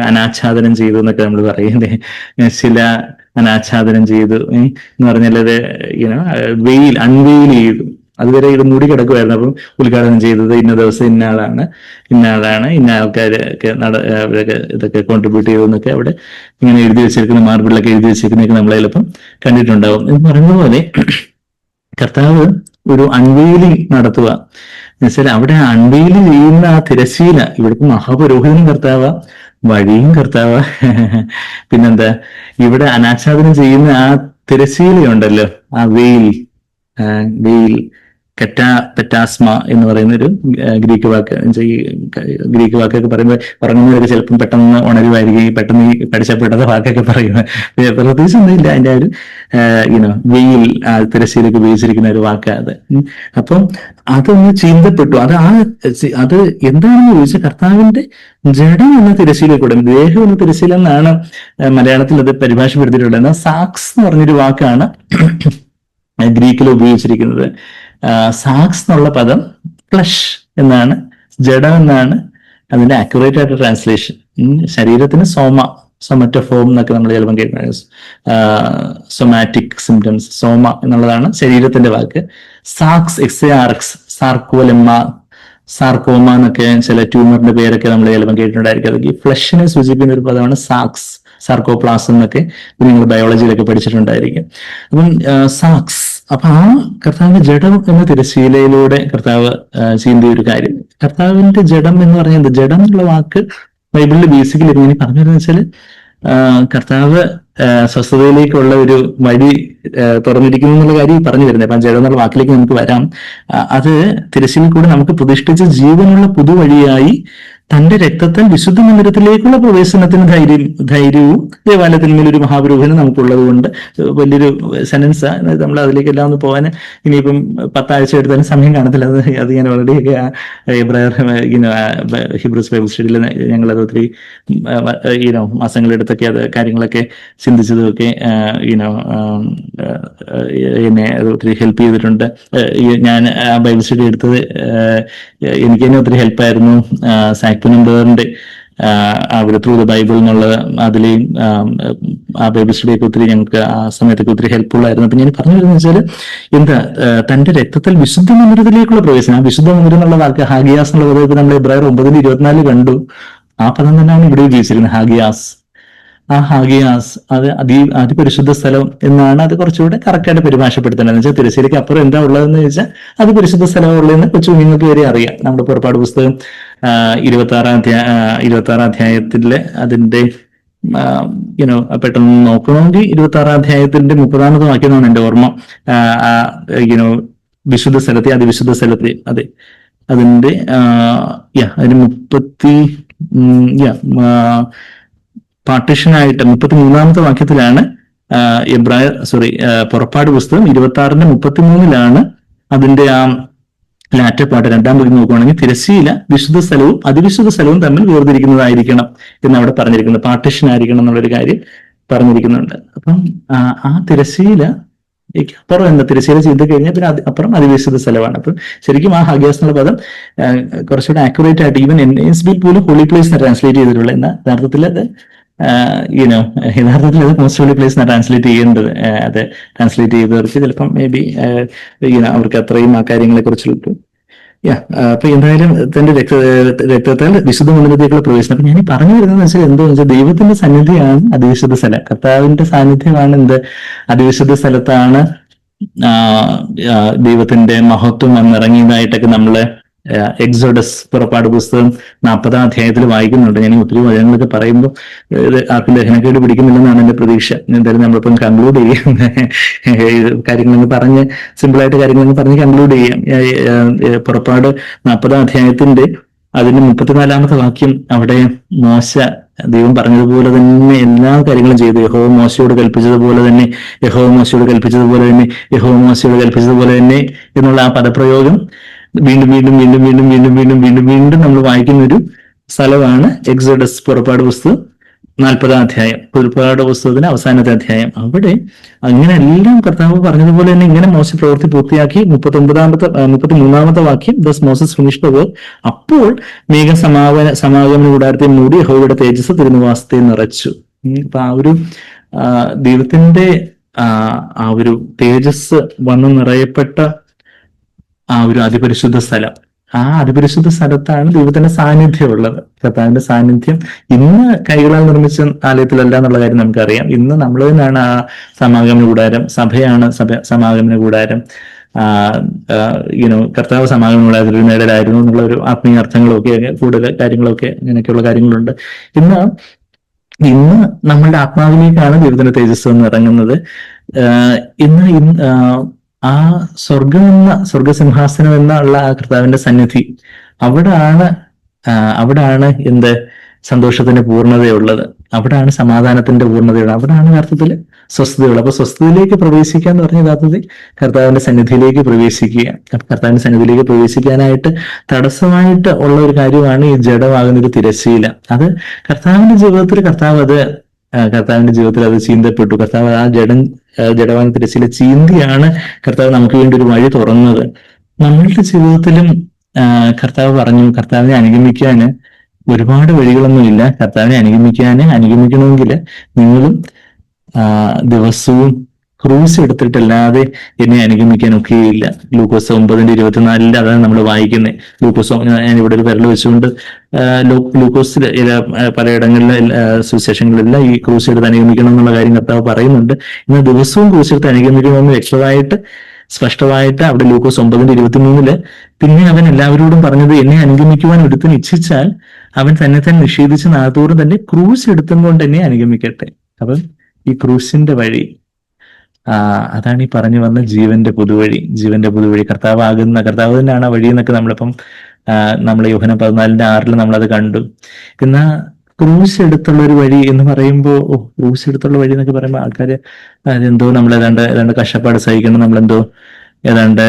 അനാച്ഛാദനം ചെയ്തു എന്നൊക്കെ നമ്മൾ പറയുന്നത്. ശില അനാച്ഛാദനം ചെയ്തു എന്ന് പറഞ്ഞാൽ അത് അൺവെയിൽ ചെയ്തു. അതുവരെ ഇത് മൂടി കിടക്കുമായിരുന്നു. അപ്പം ഉദ്ഘാടനം ചെയ്തത് ഇന്ന ദിവസം ഇന്ന ആളാണ്, ഇന്ന ആൾക്കാരൊക്കെ അവരൊക്കെ ഇതൊക്കെ കോൺട്രിബ്യൂട്ട് ചെയ്തെന്നൊക്കെ അവിടെ ഇങ്ങനെ എഴുതി വെച്ചിരിക്കുന്ന, മാർബിളിലൊക്കെ എഴുതി വെച്ചിരിക്കുന്നതൊക്കെ നമ്മൾ ചിലപ്പം കണ്ടിട്ടുണ്ടാവും. എന്ന് പറയുന്നത് പോലെ കർത്താവ് ഒരു അൺവെയിലിംഗ് നടത്തുക എന്നുവെച്ചാൽ അവിടെ അൺവെയിൽ ചെയ്യുന്ന ആ തിരശ്ശീല, ഇവിടുത്തെ മഹാപുരോഹിതനും കർത്താവ, വഴിയും കർത്താവ, പിന്നെന്താ ഇവിടെ അനാച്ഛാദനം ചെയ്യുന്ന ആ തിരശ്ശീലയുണ്ടല്ലോ, ആ വെയിൽ പെറ്റാസ്മ എന്ന് പറയുന്ന ഒരു ഗ്രീക്ക് വാക്ക്. ഗ്രീക്ക് വാക്കൊക്കെ പറയുമ്പോൾ പറയുന്നവരൊക്കെ ചിലപ്പം പെട്ടെന്ന് ഉണരുമായിരിക്കും, പെട്ടെന്ന് ഈ പഠിച്ചപ്പെട്ട വാക്കൊക്കെ പറയുന്നത്. പ്രത്യേകിച്ചൊന്നുമില്ല, അതിന്റെ ഒരു വെയിൽ ആ തിരശ്ശീലൊക്കെ ഉപയോഗിച്ചിരിക്കുന്ന ഒരു വാക്കാണ് അത്. അപ്പം അതൊന്ന് ചിന്തപ്പെട്ടു. അത് എന്താണെന്ന് ചോദിച്ചാൽ കർത്താവിന്റെ ജഡം എന്ന തിരശ്ശീല കൂടെ, ദേഹം എന്ന തിരശ്ശീല എന്നാണ് മലയാളത്തിൽ അത് പരിഭാഷപ്പെടുത്തിയിട്ടുള്ളത്. എന്നാൽ സാക്സ് എന്ന് പറഞ്ഞൊരു വാക്കാണ് ഗ്രീക്കിൽ ഉപയോഗിച്ചിരിക്കുന്നത്. സാക്സ് എന്നുള്ള പദം ഫ്ലഷ് എന്നാണ്, ജഡം എന്നാണ് അതിന്റെ അക്യുറേറ്റ് ആയിട്ട് ട്രാൻസ്ലേഷൻ. ശരീരത്തിന് സൊമറ്റോഫോം എന്നൊക്കെ നമ്മൾ ചിലപ്പം കേൾക്കുന്നത്, സൊമാറ്റിക് സിംറ്റംസ്, സോമ എന്നുള്ളതാണ് ശരീരത്തിന്റെ വാക്ക്. സാക്സ്, XARX, സാർക്കോമ എന്നൊക്കെ ചില ട്യൂമറിന്റെ പേരൊക്കെ നമ്മൾ ചിലപ്പം കേട്ടിട്ടുണ്ടായിരിക്കും. അതൊക്കെ ഈ ഫ്ലഷിനെ സൂചിപ്പിക്കുന്ന ഒരു പദമാണ് സാക്സ്, സാർക്കോപ്ലാസം എന്നൊക്കെ നിങ്ങൾ ബയോളജിയിലൊക്കെ പഠിച്ചിട്ടുണ്ടായിരിക്കും. അപ്പം സാക്സ്, അപ്പൊ ആ കർത്താവിന്റെ ജഡം എന്ന തിരശ്ശീലയിലൂടെ കർത്താവ് ചെയ്യുന്ന ഒരു കാര്യം. കർത്താവിന്റെ ജഡം എന്ന് പറയുന്നത്, ജഡം എന്നുള്ള വാക്ക് ബൈബിളിൽ ബേസിക്കലി ഇങ്ങനെ പറഞ്ഞു വരുന്നത് വെച്ചാൽ കർത്താവ് സ്വസ്ഥതയിലേക്കുള്ള ഒരു വഴി തുറന്നിരിക്കുന്നു എന്നുള്ള കാര്യം പറഞ്ഞു വരുന്നത്. അപ്പം ജഡം എന്നുള്ള വാക്കിലേക്ക് നമുക്ക് വരാം. അത് തിരശ്ശീലയിൽ കൂടെ നമുക്ക് പ്രതിഷ്ഠിച്ച ജീവനുള്ള പുതുവഴിയായി തന്റെ രക്തത്തിൽ വിശുദ്ധ മന്ദിരത്തിലേക്കുള്ള പ്രവേശനത്തിന് ധൈര്യവും ദേവാലയത്തിന്മേൽ ഒരു മഹാപുരോഹിതന് നമുക്കുള്ളത് കൊണ്ട് വലിയൊരു സെനൻസാ. നമ്മൾ അതിലേക്കെല്ലാം ഒന്ന് പോകാൻ ഇനിയിപ്പം 10 ആഴ്ച എടുത്താലും സമയം കാണത്തില്ല. അത് ഞാൻ ഓൾറെഡി എബ്രായർ ഹിബ്രൂസ് ബൈബിൾ സ്റ്റഡിയിൽ ഞങ്ങളത് ഒത്തിരി മാസങ്ങളെടുത്തൊക്കെ അത് കാര്യങ്ങളൊക്കെ ചിന്തിച്ചതൊക്കെ എന്നെ അത് ഒത്തിരി ഹെൽപ്പ് ചെയ്തിട്ടുണ്ട്. ഞാൻ ആ ബൈബിൾ സ്റ്റഡി എടുത്തത് എനിക്ക് തന്നെ ഒത്തിരി ഹെൽപ്പായിരുന്നു. സാക്പനംബറിന്റെ അവിടെ ത്രൂ ദ ബൈബിൾ എന്നുള്ളത്, അതിലെയും ആ ബൈബിൾ സ്റ്റഡിയൊക്കെ ഒത്തിരി ഞങ്ങൾക്ക് ആ സമയത്തൊക്കെ ഒത്തിരി ഹെൽപ്ഫുൾ ആയിരുന്നു. അപ്പൊ ഞാൻ പറഞ്ഞു വരുന്നത് വെച്ചാൽ തന്റെ രക്തത്തിൽ വിശുദ്ധ മന്ദിരത്തിലേക്കുള്ള പ്രവേശനം. ആ വിശുദ്ധ മന്ദിരം എന്നുള്ള വാക്ക് ഹാഗിയാസ് എന്നുള്ള പദം ഇപ്പൊ നമ്മൾ എബ്രായർ 9:24 കണ്ടു. ആ പദം തന്നെയാണ് ഇവിടെ ഉപയോഗിച്ചിരിക്കുന്നത്, ഹാഗിയാസ്. ആ ഹാഗിയാസ് അത് അതിപരിശുദ്ധ സ്ഥലം എന്നാണ് അത് കുറച്ചുകൂടെ കറക്റ്റായിട്ട് പരിഭാഷപ്പെടുത്തേണ്ടത്. എന്ന് വെച്ചാൽ തിരശ്ശീലയ്ക്ക് അപ്പുറം എന്താ ഉള്ളതെന്ന് ചോദിച്ചാൽ അത് പരിശുദ്ധ സ്ഥലം ഉള്ളതെന്ന് കൊച്ചു കുഞ്ഞുങ്ങൾക്ക് വരെ അറിയാം. നമ്മുടെ പുറപ്പാട് പുസ്തകം 26 അധ്യായത്തിലെ അതിന്റെ പെട്ടെന്ന് നോക്കണമെങ്കിൽ 26 അധ്യായത്തിന്റെ 30ാമത്തെ വാക്യമാണ് എന്റെ ഓർമ്മ. വിശുദ്ധ സ്ഥലത്തെ, അതിവിശുദ്ധ സ്ഥലത്തെ, അതെ, അതിന്റെ അതിന് പാർട്ടീഷനായിട്ട് 33ാമത്തെ വാക്യത്തിലാണ് പുറപ്പാട് പുസ്തകം 26:33 അതിന്റെ ആ ലാറ്റർ പാർട്ട് രണ്ടാം പകുതി നോക്കുകയാണെങ്കിൽ തിരശ്ശീല വിശുദ്ധ സ്ഥലവും അതിവിശുദ്ധ സ്ഥലവും തമ്മിൽ വേർതിരിക്കുന്നതായിരിക്കണം എന്ന് അവിടെ പറഞ്ഞിരിക്കുന്നത്. പാർട്ടീഷൻ ആയിരിക്കണം എന്നുള്ളൊരു കാര്യം പറഞ്ഞിരിക്കുന്നുണ്ട്. അപ്പം ആ തിരശ്ശീല അപ്പുറം എന്താ തിരശ്ശീല ചെയ്ത് കഴിഞ്ഞാൽ പിന്നെ അപ്പുറം അതിവിശുദ്ധ സ്ഥലമാണ്. അപ്പം ശരിക്കും ആ ഹാഗിയാസ് എന്നുള്ള പദം കുറച്ചുകൂടെ ആക്യുറേറ്റ് ആയിട്ട് ഈവൻ NASB പോലും ഹോളി പ്ലേസ് ട്രാൻസ്ലേറ്റ് ചെയ്തിട്ടുള്ളത്. എന്നാൽ യഥാർത്ഥത്തിൽ അത് യഥാർത്ഥത്തിൽ അത് മോസ്റ്റ് ഹോളി പ്ലേസ് ട്രാൻസ്ലേറ്റ് ചെയ്യേണ്ടത്. അത് ട്രാൻസ്ലേറ്റ് ചെയ്തവർക്ക് ചിലപ്പം മേ ബി അവർക്ക് അത്രയും ആ കാര്യങ്ങളെ കുറിച്ചുള്ള അപ്പൊ എന്തായാലും തന്റെ രക്തത്താൽ വിശുദ്ധ മന്ദിരത്തേക്കുള്ള പ്രവേശനം. അപ്പൊ ഞാൻ പറഞ്ഞു വരുന്നത് വെച്ചാൽ എന്താണെന്ന് വെച്ചാൽ ദൈവത്തിന്റെ സന്നിധിയാണ് അതിവിശുദ്ധ സ്ഥലം. കർത്താവിന്റെ സാന്നിധ്യമാണ് അതിവിശുദ്ധ സ്ഥലത്താണ് ദൈവത്തിന്റെ മഹത്വം വന്നിറങ്ങിയതായിട്ടൊക്കെ നമ്മള് എക്സോഡസ് പുറപ്പാട് പുസ്തകം 40-ാം അധ്യായത്തിൽ വായിക്കുന്നുണ്ട്. ഞാൻ ഒത്തിരി വചനങ്ങളൊക്കെ പറയുമ്പോൾ ഇത് ആർക്കും ദഹനക്കേട് പിടിക്കുന്നില്ലെന്നാണ് എന്റെ പ്രതീക്ഷ. എന്തായാലും നമ്മളിപ്പം കൺക്ലൂഡ് ചെയ്യാം. കാര്യങ്ങളൊക്കെ പറഞ്ഞ് സിമ്പിളായിട്ട് കാര്യങ്ങളൊക്കെ പറഞ്ഞ് കൺക്ലൂഡ് ചെയ്യാം. പുറപ്പാട് 40-ാം അധ്യായത്തിന്റെ അതിന്റെ 34-ാമത്തെ വാക്യം, അവിടെ മോശ ദൈവം പറഞ്ഞതുപോലെ തന്നെ എല്ലാ കാര്യങ്ങളും ചെയ്തു. യഹോവ മോശയോട് കൽപ്പിച്ചതുപോലെ തന്നെ, യഹോവ മോശയോട് കൽപ്പിച്ചതുപോലെ തന്നെ, യഹോവ മോശയോട് കൽപ്പിച്ചതുപോലെ തന്നെ എന്നുള്ള ആ പദപ്രയോഗം വീണ്ടും വീണ്ടും വീണ്ടും വീണ്ടും വീണ്ടും വീണ്ടും വീണ്ടും വീണ്ടും നമ്മൾ വായിക്കുന്ന ഒരു സ്ഥലമാണ് എക്സോഡസ് പുറപ്പാട് പുസ്തകം 40-ാം അധ്യായം, പുറപ്പാട് പുസ്തകത്തിന് അവസാനത്തെ അധ്യായം. അവിടെ അങ്ങനെ എല്ലാം കർത്താവ് പറഞ്ഞതുപോലെ തന്നെ ഇങ്ങനെ മോശ പ്രവൃത്തി പൂർത്തിയാക്കി. 33-ാമത്തെ വാക്യം, thus Moses finished the work. അപ്പോൾ മേഘ സമാഗമന കൂടാരത്തെ മൂടി യഹോവയുടെ തേജസ് തിരുനിവാസത്തെ നിറച്ചു. അപ്പൊ ആ ഒരു ദൈവത്തിന്റെ ആ ഒരു തേജസ് വന്ന് നിറയപ്പെട്ട ആ ഒരു അതിപരിശുദ്ധ സ്ഥലം, ആ അതിപരിശുദ്ധ സ്ഥലത്താണ് ദൈവത്തിന്റെ സാന്നിധ്യം ഉള്ളത്. കർത്താവിന്റെ സാന്നിധ്യം ഇന്ന് കൈകളാൽ നിർമ്മിച്ച ആലയത്തിലല്ല എന്നുള്ള കാര്യം നമുക്കറിയാം. ഇന്ന് നമ്മൾ തന്നെയാണ് ആ സമാഗമന കൂടാരം, സഭയാണ് സമാഗമന കൂടാരം. കർത്താവ് സമാഗമന കൂടാരത്തിൽ നേടലായിരുന്നു എന്നുള്ള ഒരു ആത്മീയ അർത്ഥങ്ങളൊക്കെ, കൂടുതൽ കാര്യങ്ങളൊക്കെ, അങ്ങനെയൊക്കെയുള്ള കാര്യങ്ങളുണ്ട്. ഇന്ന് നമ്മളുടെ ആത്മാവിലേക്കാണ് ദൈവത്തിന്റെ തേജസ് എന്ന് ഇറങ്ങുന്നത്. ആ സ്വർഗസിംഹാസനം എന്നുള്ള ആ കർത്താവിന്റെ സന്നിധി, അവിടാണ് എന്ത് സന്തോഷത്തിന്റെ പൂർണ്ണതയുള്ളത്, അവിടാണ് സമാധാനത്തിന്റെ പൂർണ്ണതയുള്ളത്, അവിടാണ് യഥാർത്ഥത്തിൽ സ്വസ്ഥതയുള്ളത്. അപ്പൊ സ്വസ്ഥതയിലേക്ക് പ്രവേശിക്കുക എന്ന് പറഞ്ഞ യഥാർത്ഥത്തിൽ കർത്താവിന്റെ സന്നിധിയിലേക്ക് പ്രവേശിക്കുക. കർത്താവിന്റെ സന്നിധിയിലേക്ക് പ്രവേശിക്കാനായിട്ട് തടസ്സമായിട്ട് ഉള്ള ഒരു കാര്യമാണ് ഈ ജഡമാകുന്ന ഒരു തിരശ്ശീല. അത് കർത്താവിന്റെ ജീവിതത്തിൽ അത് ചീന്തപ്പെട്ടു. കർത്താവ് ആ ജഡവാന തിരശ്ശീല ചീന്തിയാണ് കർത്താവ് നമുക്ക് വേണ്ടി ഒരു വഴി തുറന്നത്. നമ്മളുടെ ജീവിതത്തിലും കർത്താവ് പറഞ്ഞു, കർത്താവിനെ അനുഗമിക്കാൻ ഒരുപാട് വഴികളൊന്നുമില്ല. കർത്താവിനെ അനുഗമിക്കണമെങ്കിൽ നിങ്ങളും ദിവസവും ക്രൂസ് എടുത്തിട്ടല്ലാതെ എന്നെ അനുഗമിക്കാൻ ഒക്കെയില്ല. ലൂക്കോസ് 9:24 അതാണ് നമ്മൾ വായിക്കുന്നത്. ലൂക്കോസ്, ഞാൻ ഇവിടെ ഒരു വിരൽ വെച്ചുകൊണ്ട് ലൂക്കോസിൽ പലയിടങ്ങളിലെ സുവിശേഷങ്ങളിലെല്ലാം ഈ ക്രൂസ് എടുത്ത് അനുഗമിക്കണം എന്നുള്ള കാര്യം കർത്താവ് പറയുന്നുണ്ട്. ഇന്ന് ദിവസവും ക്രൂസ് എടുത്ത് അനുഗമിക്കണമെന്ന് വ്യക്തമായിട്ട് സ്പഷ്ടമായിട്ട് അവിടെ ലൂക്കോസ് 9:23 പിന്നെ അവൻ എല്ലാവരോടും പറഞ്ഞത്, എന്നെ അനുഗമിക്കുവാൻ ഒരുത്തൻ ഇച്ഛിച്ചാൽ അവൻ തന്നെ നിഷേധിച്ച് നാളത്തോറും തന്നെ ക്രൂസ് എടുത്തും കൊണ്ട് എന്നെ അനുഗമിക്കട്ടെ. അപ്പം ഈ ക്രൂസിന്റെ വഴി, അതാണ് ഈ പറഞ്ഞു വന്ന ജീവന്റെ പുതുവഴി. കർത്താവ് തന്നെയാണ് ആ വഴി എന്നൊക്കെ നമ്മളിപ്പം യോഹന്നാൻ 14:6 നമ്മളത് കണ്ടു. പിന്നെ ക്രൂസ് എടുത്തുള്ള ഒരു വഴി എന്ന് പറയുമ്പോൾ, ക്രൂസ് എടുത്തുള്ള വഴി എന്നൊക്കെ പറയുമ്പോൾ ആൾക്കാര് അതെന്തോ നമ്മൾ ഏതാണ്ട് കഷ്ടപ്പാട് സഹിക്കണം, നമ്മളെന്തോ ഏതാണ്ട്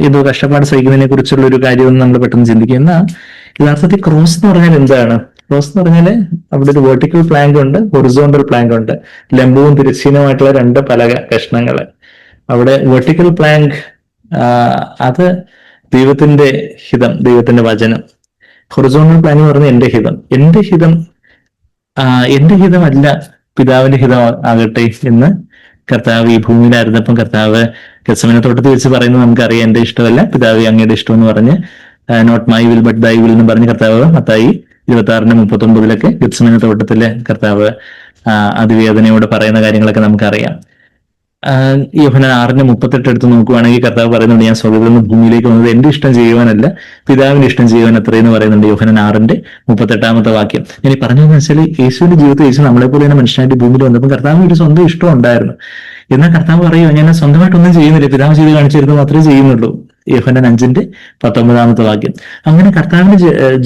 എന്തോ കഷ്ടപ്പാട് സഹിക്കുന്നതിനെ കുറിച്ചുള്ള ഒരു കാര്യമൊന്നും നമ്മൾ പെട്ടെന്ന് ചിന്തിക്കുക. എന്നാൽ യഥാർത്ഥത്തിൽ ക്രോസ് എന്ന് പറഞ്ഞാൽ എന്താണ്? ക്രോസ് എന്ന് പറഞ്ഞാൽ അവിടെ ഒരു വെർട്ടിക്കൽ പ്ലാങ്ക് ഉണ്ട്, ഹൊറിസോണ്ടൽ പ്ലാങ്ക് ഉണ്ട്, ലംബവും തിരശ്ചീനവുമായിട്ടുള്ള രണ്ട് പലക കഷ്ണങ്ങൾ. അവിടെ വെർട്ടിക്കൽ പ്ലാങ്ക് അത് ദൈവത്തിന്റെ ഹിതം, ദൈവത്തിന്റെ വചനം. ഹൊറിസോണ്ടൽ പ്ലാങ്ക് എന്ന് പറഞ്ഞാൽ എന്റെ ഹിതമല്ല പിതാവിന്റെ ഹിതം ആകട്ടെ എന്ന് കർത്താവ് ഈ ഭൂമിയിലായിരുന്നപ്പം കർത്താവ് ഗെത്സമനെ തോട്ടത്തിൽ വെച്ച് പറയുന്നത് നമുക്കറിയാം. എന്റെ ഇഷ്ടമല്ല പിതാവ് അങ്ങയുടെ ഇഷ്ടം എന്ന് പറഞ്ഞ്, നോട്ട് മൈ വിൽ ബട്ട് ദൈ വിൽ എന്ന് പറഞ്ഞ് കർത്താവ് മത്തായി 26:39 ഗെത്സമനെ തോട്ടത്തിലെ കർത്താവ് അതിവേദനയോട് പറയുന്ന കാര്യങ്ങളൊക്കെ നമുക്കറിയാം. യോഹന്നാൻ 6:38 എടുത്ത് നോക്കുവാണെങ്കിൽ കർത്താവ് പറയുന്നുണ്ട്, ഞാൻ സ്വർഗ്ഗത്തിൽ നിന്ന് ഭൂമിയിലേക്ക് വന്നത് എന്റെ ഇഷ്ടം ചെയ്യുവാനല്ല പിതാവിന്റെ ഇഷ്ടം ചെയ്യുവാൻ അത്രയെന്ന് പറയുന്നുണ്ട്. യോഹന്നാൻ 6:38 വാക്യം. ഞാൻ ഈ പറഞ്ഞതെന്ന് വെച്ചാൽ യേശുവിന്റെ ജീവിതത്തിൽ യേശു നമ്മളെ പോലെ തന്നെ മനുഷ്യനായിട്ട് ഭൂമിയിൽ വന്നപ്പോൾ കർത്താവിന് ഒരു സ്വന്തം ഇഷ്ടം ഉണ്ടായിരുന്നു. എന്നാൽ കർത്താവ് പറയുമോ, ഞാൻ സ്വന്തമായിട്ടൊന്നും ചെയ്യുന്നില്ല, പിതാവ് ചെയ്ത് കാണിച്ചിരുന്നത് മാത്രമേ ചെയ്യുന്നുള്ളൂ. യോഹന്നാൻ 5:19 വാക്യം. അങ്ങനെ കർത്താവിന്റെ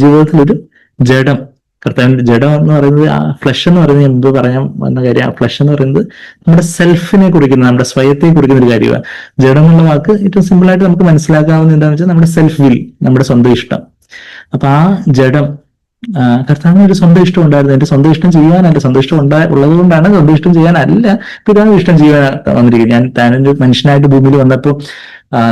ജീവിതത്തിലൊരു ജഡം, കർത്താവിന്റെ ജഡം എന്ന് പറയുന്നത്, ആ ഫ്ലഷ് എന്ന് പറയുന്നത് ഞാൻ മുമ്പ് പറയാൻ വന്ന കാര്യം, ആ ഫ്ലഷ് എന്ന് പറയുന്നത് നമ്മുടെ സെൽഫിനെ കുറിക്കുന്ന, നമ്മുടെ സ്വയത്തെ കുറിക്കുന്ന ഒരു കാര്യമാണ്. ജഡം എന്നുള്ള വാക്ക് ഏറ്റവും സിമ്പിൾ ആയിട്ട് നമുക്ക് മനസ്സിലാക്കാവുന്ന എന്താണെന്ന് വെച്ചാൽ നമ്മുടെ സെൽഫ് വിൽ, നമ്മുടെ സ്വന്തം ഇഷ്ടം. അപ്പൊ ആ ജഡം കർത്താവിന് ഒരു സ്വന്തം ഇഷ്ടം ഉണ്ടായിരുന്നു. എന്റെ സ്വന്തം ഇഷ്ടം ചെയ്യാനല്ല, സ്വന്തം ഇഷ്ടം ഉള്ളത് കൊണ്ടാണ്, സ്വന്തം ഇഷ്ടം ചെയ്യാനല്ല പിതാവ് ഇഷ്ടം ചെയ്യാൻ വന്നിരിക്കുന്നത്. ഞാൻ താനൊരു മനുഷ്യനായിട്ട് ഭൂമിയിൽ വന്നപ്പോൾ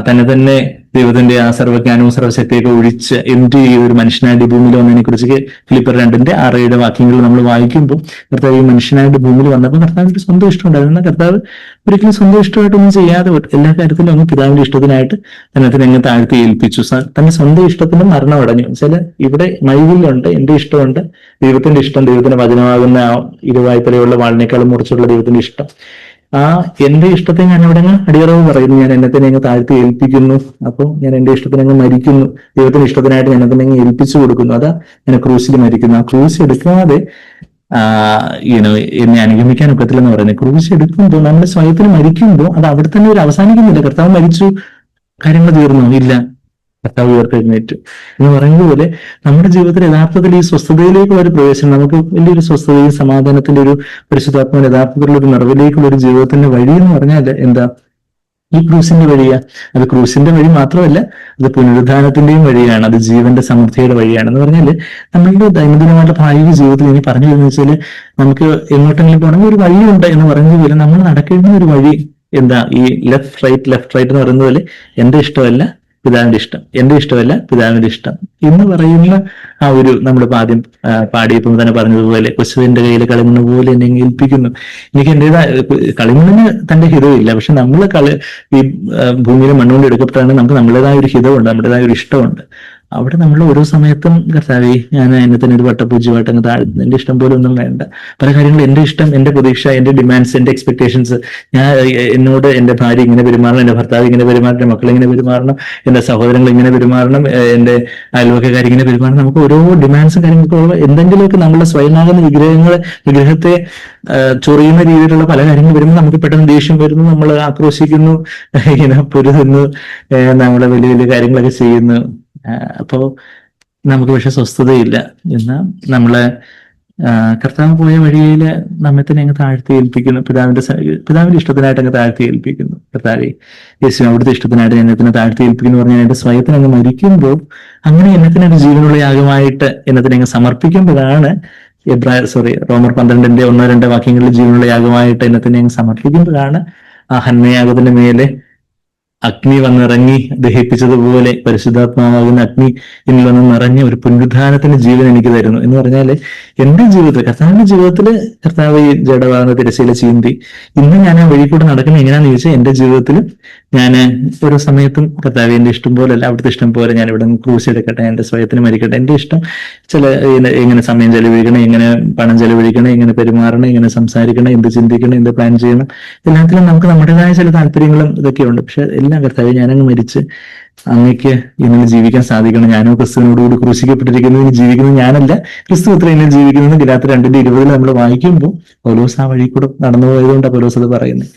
തന്നെ ദൈവത്തിന്റെ ആ സർവ്വജ്ഞാനവും സർവ്വശക്തിയൊക്കെ ഒഴിച്ച് എന്ത് ചെയ്ത് ഒരു മനുഷ്യനായിട്ട് ഭൂമിയിൽ വന്നതിനെ കുറിച്ച് ഫിലിപ്പർ 2:6 വാക്യങ്ങൾ നമ്മൾ വായിക്കുമ്പോൾ കർത്താവ് ഈ മനുഷ്യനായിട്ട് ഭൂമിയിൽ വന്നപ്പോൾ കർത്താവിന് ഒരു സ്വന്തം ഇഷ്ടം ഉണ്ടായിരുന്നു. കർത്താവ് ഒരിക്കലും സ്വന്തം ഇഷ്ടമായിട്ടൊന്നും ചെയ്യാതെ എല്ലാ കാര്യത്തിലും അങ്ങ് പിതാവിന്റെ ഇഷ്ടത്തിനായിട്ട് തന്നെ അങ്ങ് താഴ്ത്തി ഏൽപ്പിച്ചു. തന്നെ സ്വന്തം ഇഷ്ടത്തിന് മരണമടഞ്ഞു. ചില ഇവിടെ മൈവിലുണ്ട്, എന്റെ ഇഷ്ടമുണ്ട്, ദൈവത്തിന്റെ ഇഷ്ടം, ദൈവത്തിന്റെ വചനമാകുന്ന ആ ഇരുവായ്പലയുള്ള വാളിനേക്കാളും മുറിച്ചുള്ള ദൈവത്തിന്റെ ഇഷ്ടം. ആ എന്റെ ഇഷ്ടത്തെ ഞാൻ അവിടെ അടിയറവ് പറയുന്നു, ഞാൻ എന്നെ തന്നെ അങ്ങ് താഴ്ത്തി ഏൽപ്പിക്കുന്നു. അപ്പോൾ ഞാൻ എന്റെ ഇഷ്ടത്തിന് അങ്ങ് മരിക്കുന്നു, ദൈവത്തിന്റെ ഇഷ്ടത്തിനായിട്ട് ഞാൻ തന്നെ അങ്ങ് ഏൽപ്പിച്ചു കൊടുക്കുന്നു. അതാ ഞാൻ ക്രൂശിൽ മരിക്കുന്നു. ആ ക്രൂശ് എടുക്കാതെ എന്നെ അനുഗമിക്കാൻ ഒക്കത്തില്ലെന്ന് പറയുന്നത്. ക്രൂശ് എടുക്കുമ്പോൾ നമ്മൾ സ്വയത്തിന് മരിക്കുമ്പോൾ അത് അവിടെ തന്നെ ഒരു അവസാനിക്കുന്നില്ല. കർത്താവ് മരിച്ചു, കാര്യങ്ങൾ തീർന്നു, ഇല്ല, കർത്താവ് ഉയർത്തെഴുന്നേറ്റു എന്ന് പറയുന്നത് പോലെ നമ്മുടെ ജീവിതത്തിൽ യഥാർത്ഥത്തിൽ ഈ സ്വസ്ഥതയിലേക്കുള്ള ഒരു പ്രവേശനം, നമുക്ക് വലിയൊരു സ്വസ്ഥതയും സമാധാനത്തിന്റെ ഒരു പരിശുദ്ധാത്മാവിന് യഥാർത്ഥത്തിലുള്ള ഒരു നിറവിലേക്കുള്ള ഒരു ജീവിതത്തിന്റെ വഴി എന്ന് പറഞ്ഞാൽ എന്താ? ഈ ക്രൂസിന്റെ വഴിയാ. അത് ക്രൂസിന്റെ വഴി മാത്രമല്ല, അത് പുനരുദ്ധാനത്തിന്റെയും വഴിയാണ്, അത് ജീവന്റെ സമൃദ്ധിയുടെ വഴിയാണ്. എന്ന് പറഞ്ഞാല് നമ്മളുടെ ദൈനംദിനമായിട്ടുള്ള പ്രായോഗിക ജീവിതത്തിൽ ഇനി പറഞ്ഞു വരുന്ന വെച്ചാല് നമുക്ക് എങ്ങോട്ടെങ്കിലും പോകണമെങ്കിൽ ഒരു വഴിയുണ്ട് എന്ന് പറയുന്നത് പോലെ നമ്മൾ നടക്കേണ്ട ഒരു വഴി എന്താ? ഈ ലെഫ്റ്റ് റൈറ്റ് എന്ന് പറയുന്നത് പോലെ എന്റെ ഇഷ്ടമല്ല പിതാവിന്റെ ഇഷ്ടം, എന്റെ ഇഷ്ടമല്ല പിതാവിന്റെ ഇഷ്ടം എന്ന് പറയുന്ന ആ ഒരു നമ്മളിപ്പോ ആദ്യം പാടിയപ്പോൾ തന്നെ പറഞ്ഞതുപോലെ കൊച്ചുവിന്റെ കയ്യിൽ കളിമണ്ണ് പോലെ എന്നെ ഏൽപ്പിക്കുന്നു. എനിക്ക് എന്റേതായ കളിമണ്ണിന് തന്റെ ഹിതമില്ല, പക്ഷെ നമ്മൾ ഈ ഭൂമിയിലെ മണ്ണുകൊണ്ട് എടുക്കപ്പെട്ടാണ് നമുക്ക് നമ്മുടേതായ ഒരു ഹിതമുണ്ട്, നമ്മുടേതായ ഒരു ഇഷ്ടമുണ്ട്. അവിടെ നമ്മൾ ഓരോ സമയത്തും കർത്താവേ ഞാൻ എന്നെ തന്നെ ഒരു വട്ടപൂജ്യമായിട്ട് അങ്ങ് താഴ്ന്നു, എന്റെ ഇഷ്ടം പോലെ ഒന്നും വേണ്ട, പല കാര്യങ്ങളും എന്റെ ഇഷ്ടം, എന്റെ പ്രതീക്ഷ, എന്റെ ഡിമാൻഡ്സ്, എന്റെ എക്സ്പെക്ടേഷൻസ്, ഞാൻ എന്നോട് എന്റെ ഭാര്യ ഇങ്ങനെ പെരുമാറണം, എന്റെ ഭർത്താവ് ഇങ്ങനെ പെരുമാറണം, എന്റെ മക്കൾ ഇങ്ങനെ പെരുമാറണം, എന്റെ സഹോദരങ്ങൾ ഇങ്ങനെ പെരുമാറണം, എന്റെ അയൽവക്കക്കാർ ഇങ്ങനെ പെരുമാറണം. നമുക്ക് ഓരോ ഡിമാൻഡ്സും കാര്യങ്ങൾക്കുള്ള എന്തെങ്കിലുമൊക്കെ നമ്മുടെ സ്വയമാകുന്ന വിഗ്രഹത്തെ ചൊറിയുന്ന രീതിയിലുള്ള പല കാര്യങ്ങൾ വരുമ്പോൾ നമുക്ക് പെട്ടെന്ന് ദേഷ്യം വരുന്നു, നമ്മൾ ആക്രോശിക്കുന്നു, ഇങ്ങനെ പൊരുതുന്നു, നമ്മളെ വലിയ വലിയ കാര്യങ്ങളൊക്കെ ചെയ്യുന്നു. അപ്പോ നമുക്ക് പക്ഷെ സ്വസ്ഥതയില്ല. എന്നാൽ നമ്മളെ കർത്താവ് പോയ വഴിയിൽ നമ്മെ തന്നെ അങ്ങ് താഴ്ത്തി ഏൽപ്പിക്കുന്നു, പിതാവിന്റെ ഇഷ്ടത്തിനായിട്ട് അങ്ങ് താഴ്ത്തി ഏൽപ്പിക്കുന്നു. കർത്താവെ യേശു അവിടുത്തെ ഇഷ്ടത്തിനായിട്ട് എന്നെ തന്നെ താഴ്ത്തി ഏൽപ്പിക്കുന്നു പറഞ്ഞാൽ എന്റെ സ്വയത്തിന് അങ്ങ് മരിക്കുമ്പോൾ, അങ്ങനെ എന്നെ തന്നെ ഒരു ജീവനുള്ള യാഗമായിട്ട് എന്നെ തന്നെ അങ്ങ് സമർപ്പിക്കുമ്പോഴാണ് റോമർ 12 1-2 വാക്യങ്ങളിൽ ജീവനുള്ള യാഗമായിട്ട് എന്നെ തന്നെ അങ്ങ് സമർപ്പിക്കുമ്പോഴാണ് ആ ഹന്മയാഗത്തിന്റെ മേലെ അഗ്നി വന്നിറങ്ങി ദഹിപ്പിച്ചതുപോലെ പരിശുദ്ധാത്മാവാകുന്ന അഗ്നി എന്നിൽ വന്ന് നിറഞ്ഞ ഒരു പുനരുദ്ധാനത്തിന്റെ ജീവൻ എനിക്ക് തരുന്നു. എന്ന് പറഞ്ഞാല് എന്റെ ജീവിതത്തിൽ, കർത്താവിന്റെ ജീവിതത്തില് കർത്താവ് ഈ ജഡവാകുന്ന തിരശ്ശീല ചീന്തി ഇന്ന് ഞാൻ ആ വഴി കൂടെ നടക്കുന്നത് എങ്ങനെയാന്ന് ചോദിച്ചാൽ, എന്റെ ജീവിതത്തിൽ ഞാൻ ഓരോ സമയത്തും കർത്താവ് എന്റെ ഇഷ്ടം പോലല്ല, അവിടുത്തെ ഇഷ്ടം പോലെ ഞാൻ ഇവിടെ ക്രൂസ് എടുക്കട്ടെ, എന്റെ സ്വയത്തിന് മരിക്കട്ടെ, എന്റെ ഇഷ്ടം എങ്ങനെ സമയം ചെലവഴിക്കണം, എങ്ങനെ പണം ചെലവഴിക്കണം, എങ്ങനെ പെരുമാറണം, എങ്ങനെ സംസാരിക്കണം, എന്ത് ചിന്തിക്കണം, എന്ത് പ്ലാൻ ചെയ്യണം, എല്ലാത്തിലും നമുക്ക് നമ്മുടേതായ ചില താല്പര്യങ്ങളും ഇതൊക്കെയുണ്ട്. പക്ഷെ എല്ലാം കർത്താവേ ഞാനങ്ങ് മരിച്ച് അങ്ങക്ക് ഇങ്ങനെ ജീവിക്കാൻ സാധിക്കണം, ഞാനോ ക്രിസ്തുവിനോടുകൂടി ക്രൂശിക്കപ്പെട്ടിരിക്കുന്നതിന് ജീവിക്കുന്നത് ഞാനല്ല, ക്രിസ്തു അത്ര എന്നെ ജീവിക്കുന്നത്. ഗലാത്യർ 2:20 നമ്മൾ വായിക്കുമ്പോൾ പൗലോസ് ആ വഴി കൂടെ നടന്നു പോയതുകൊണ്ടാണ് പൗലോസ് അത് പറയുന്നത്.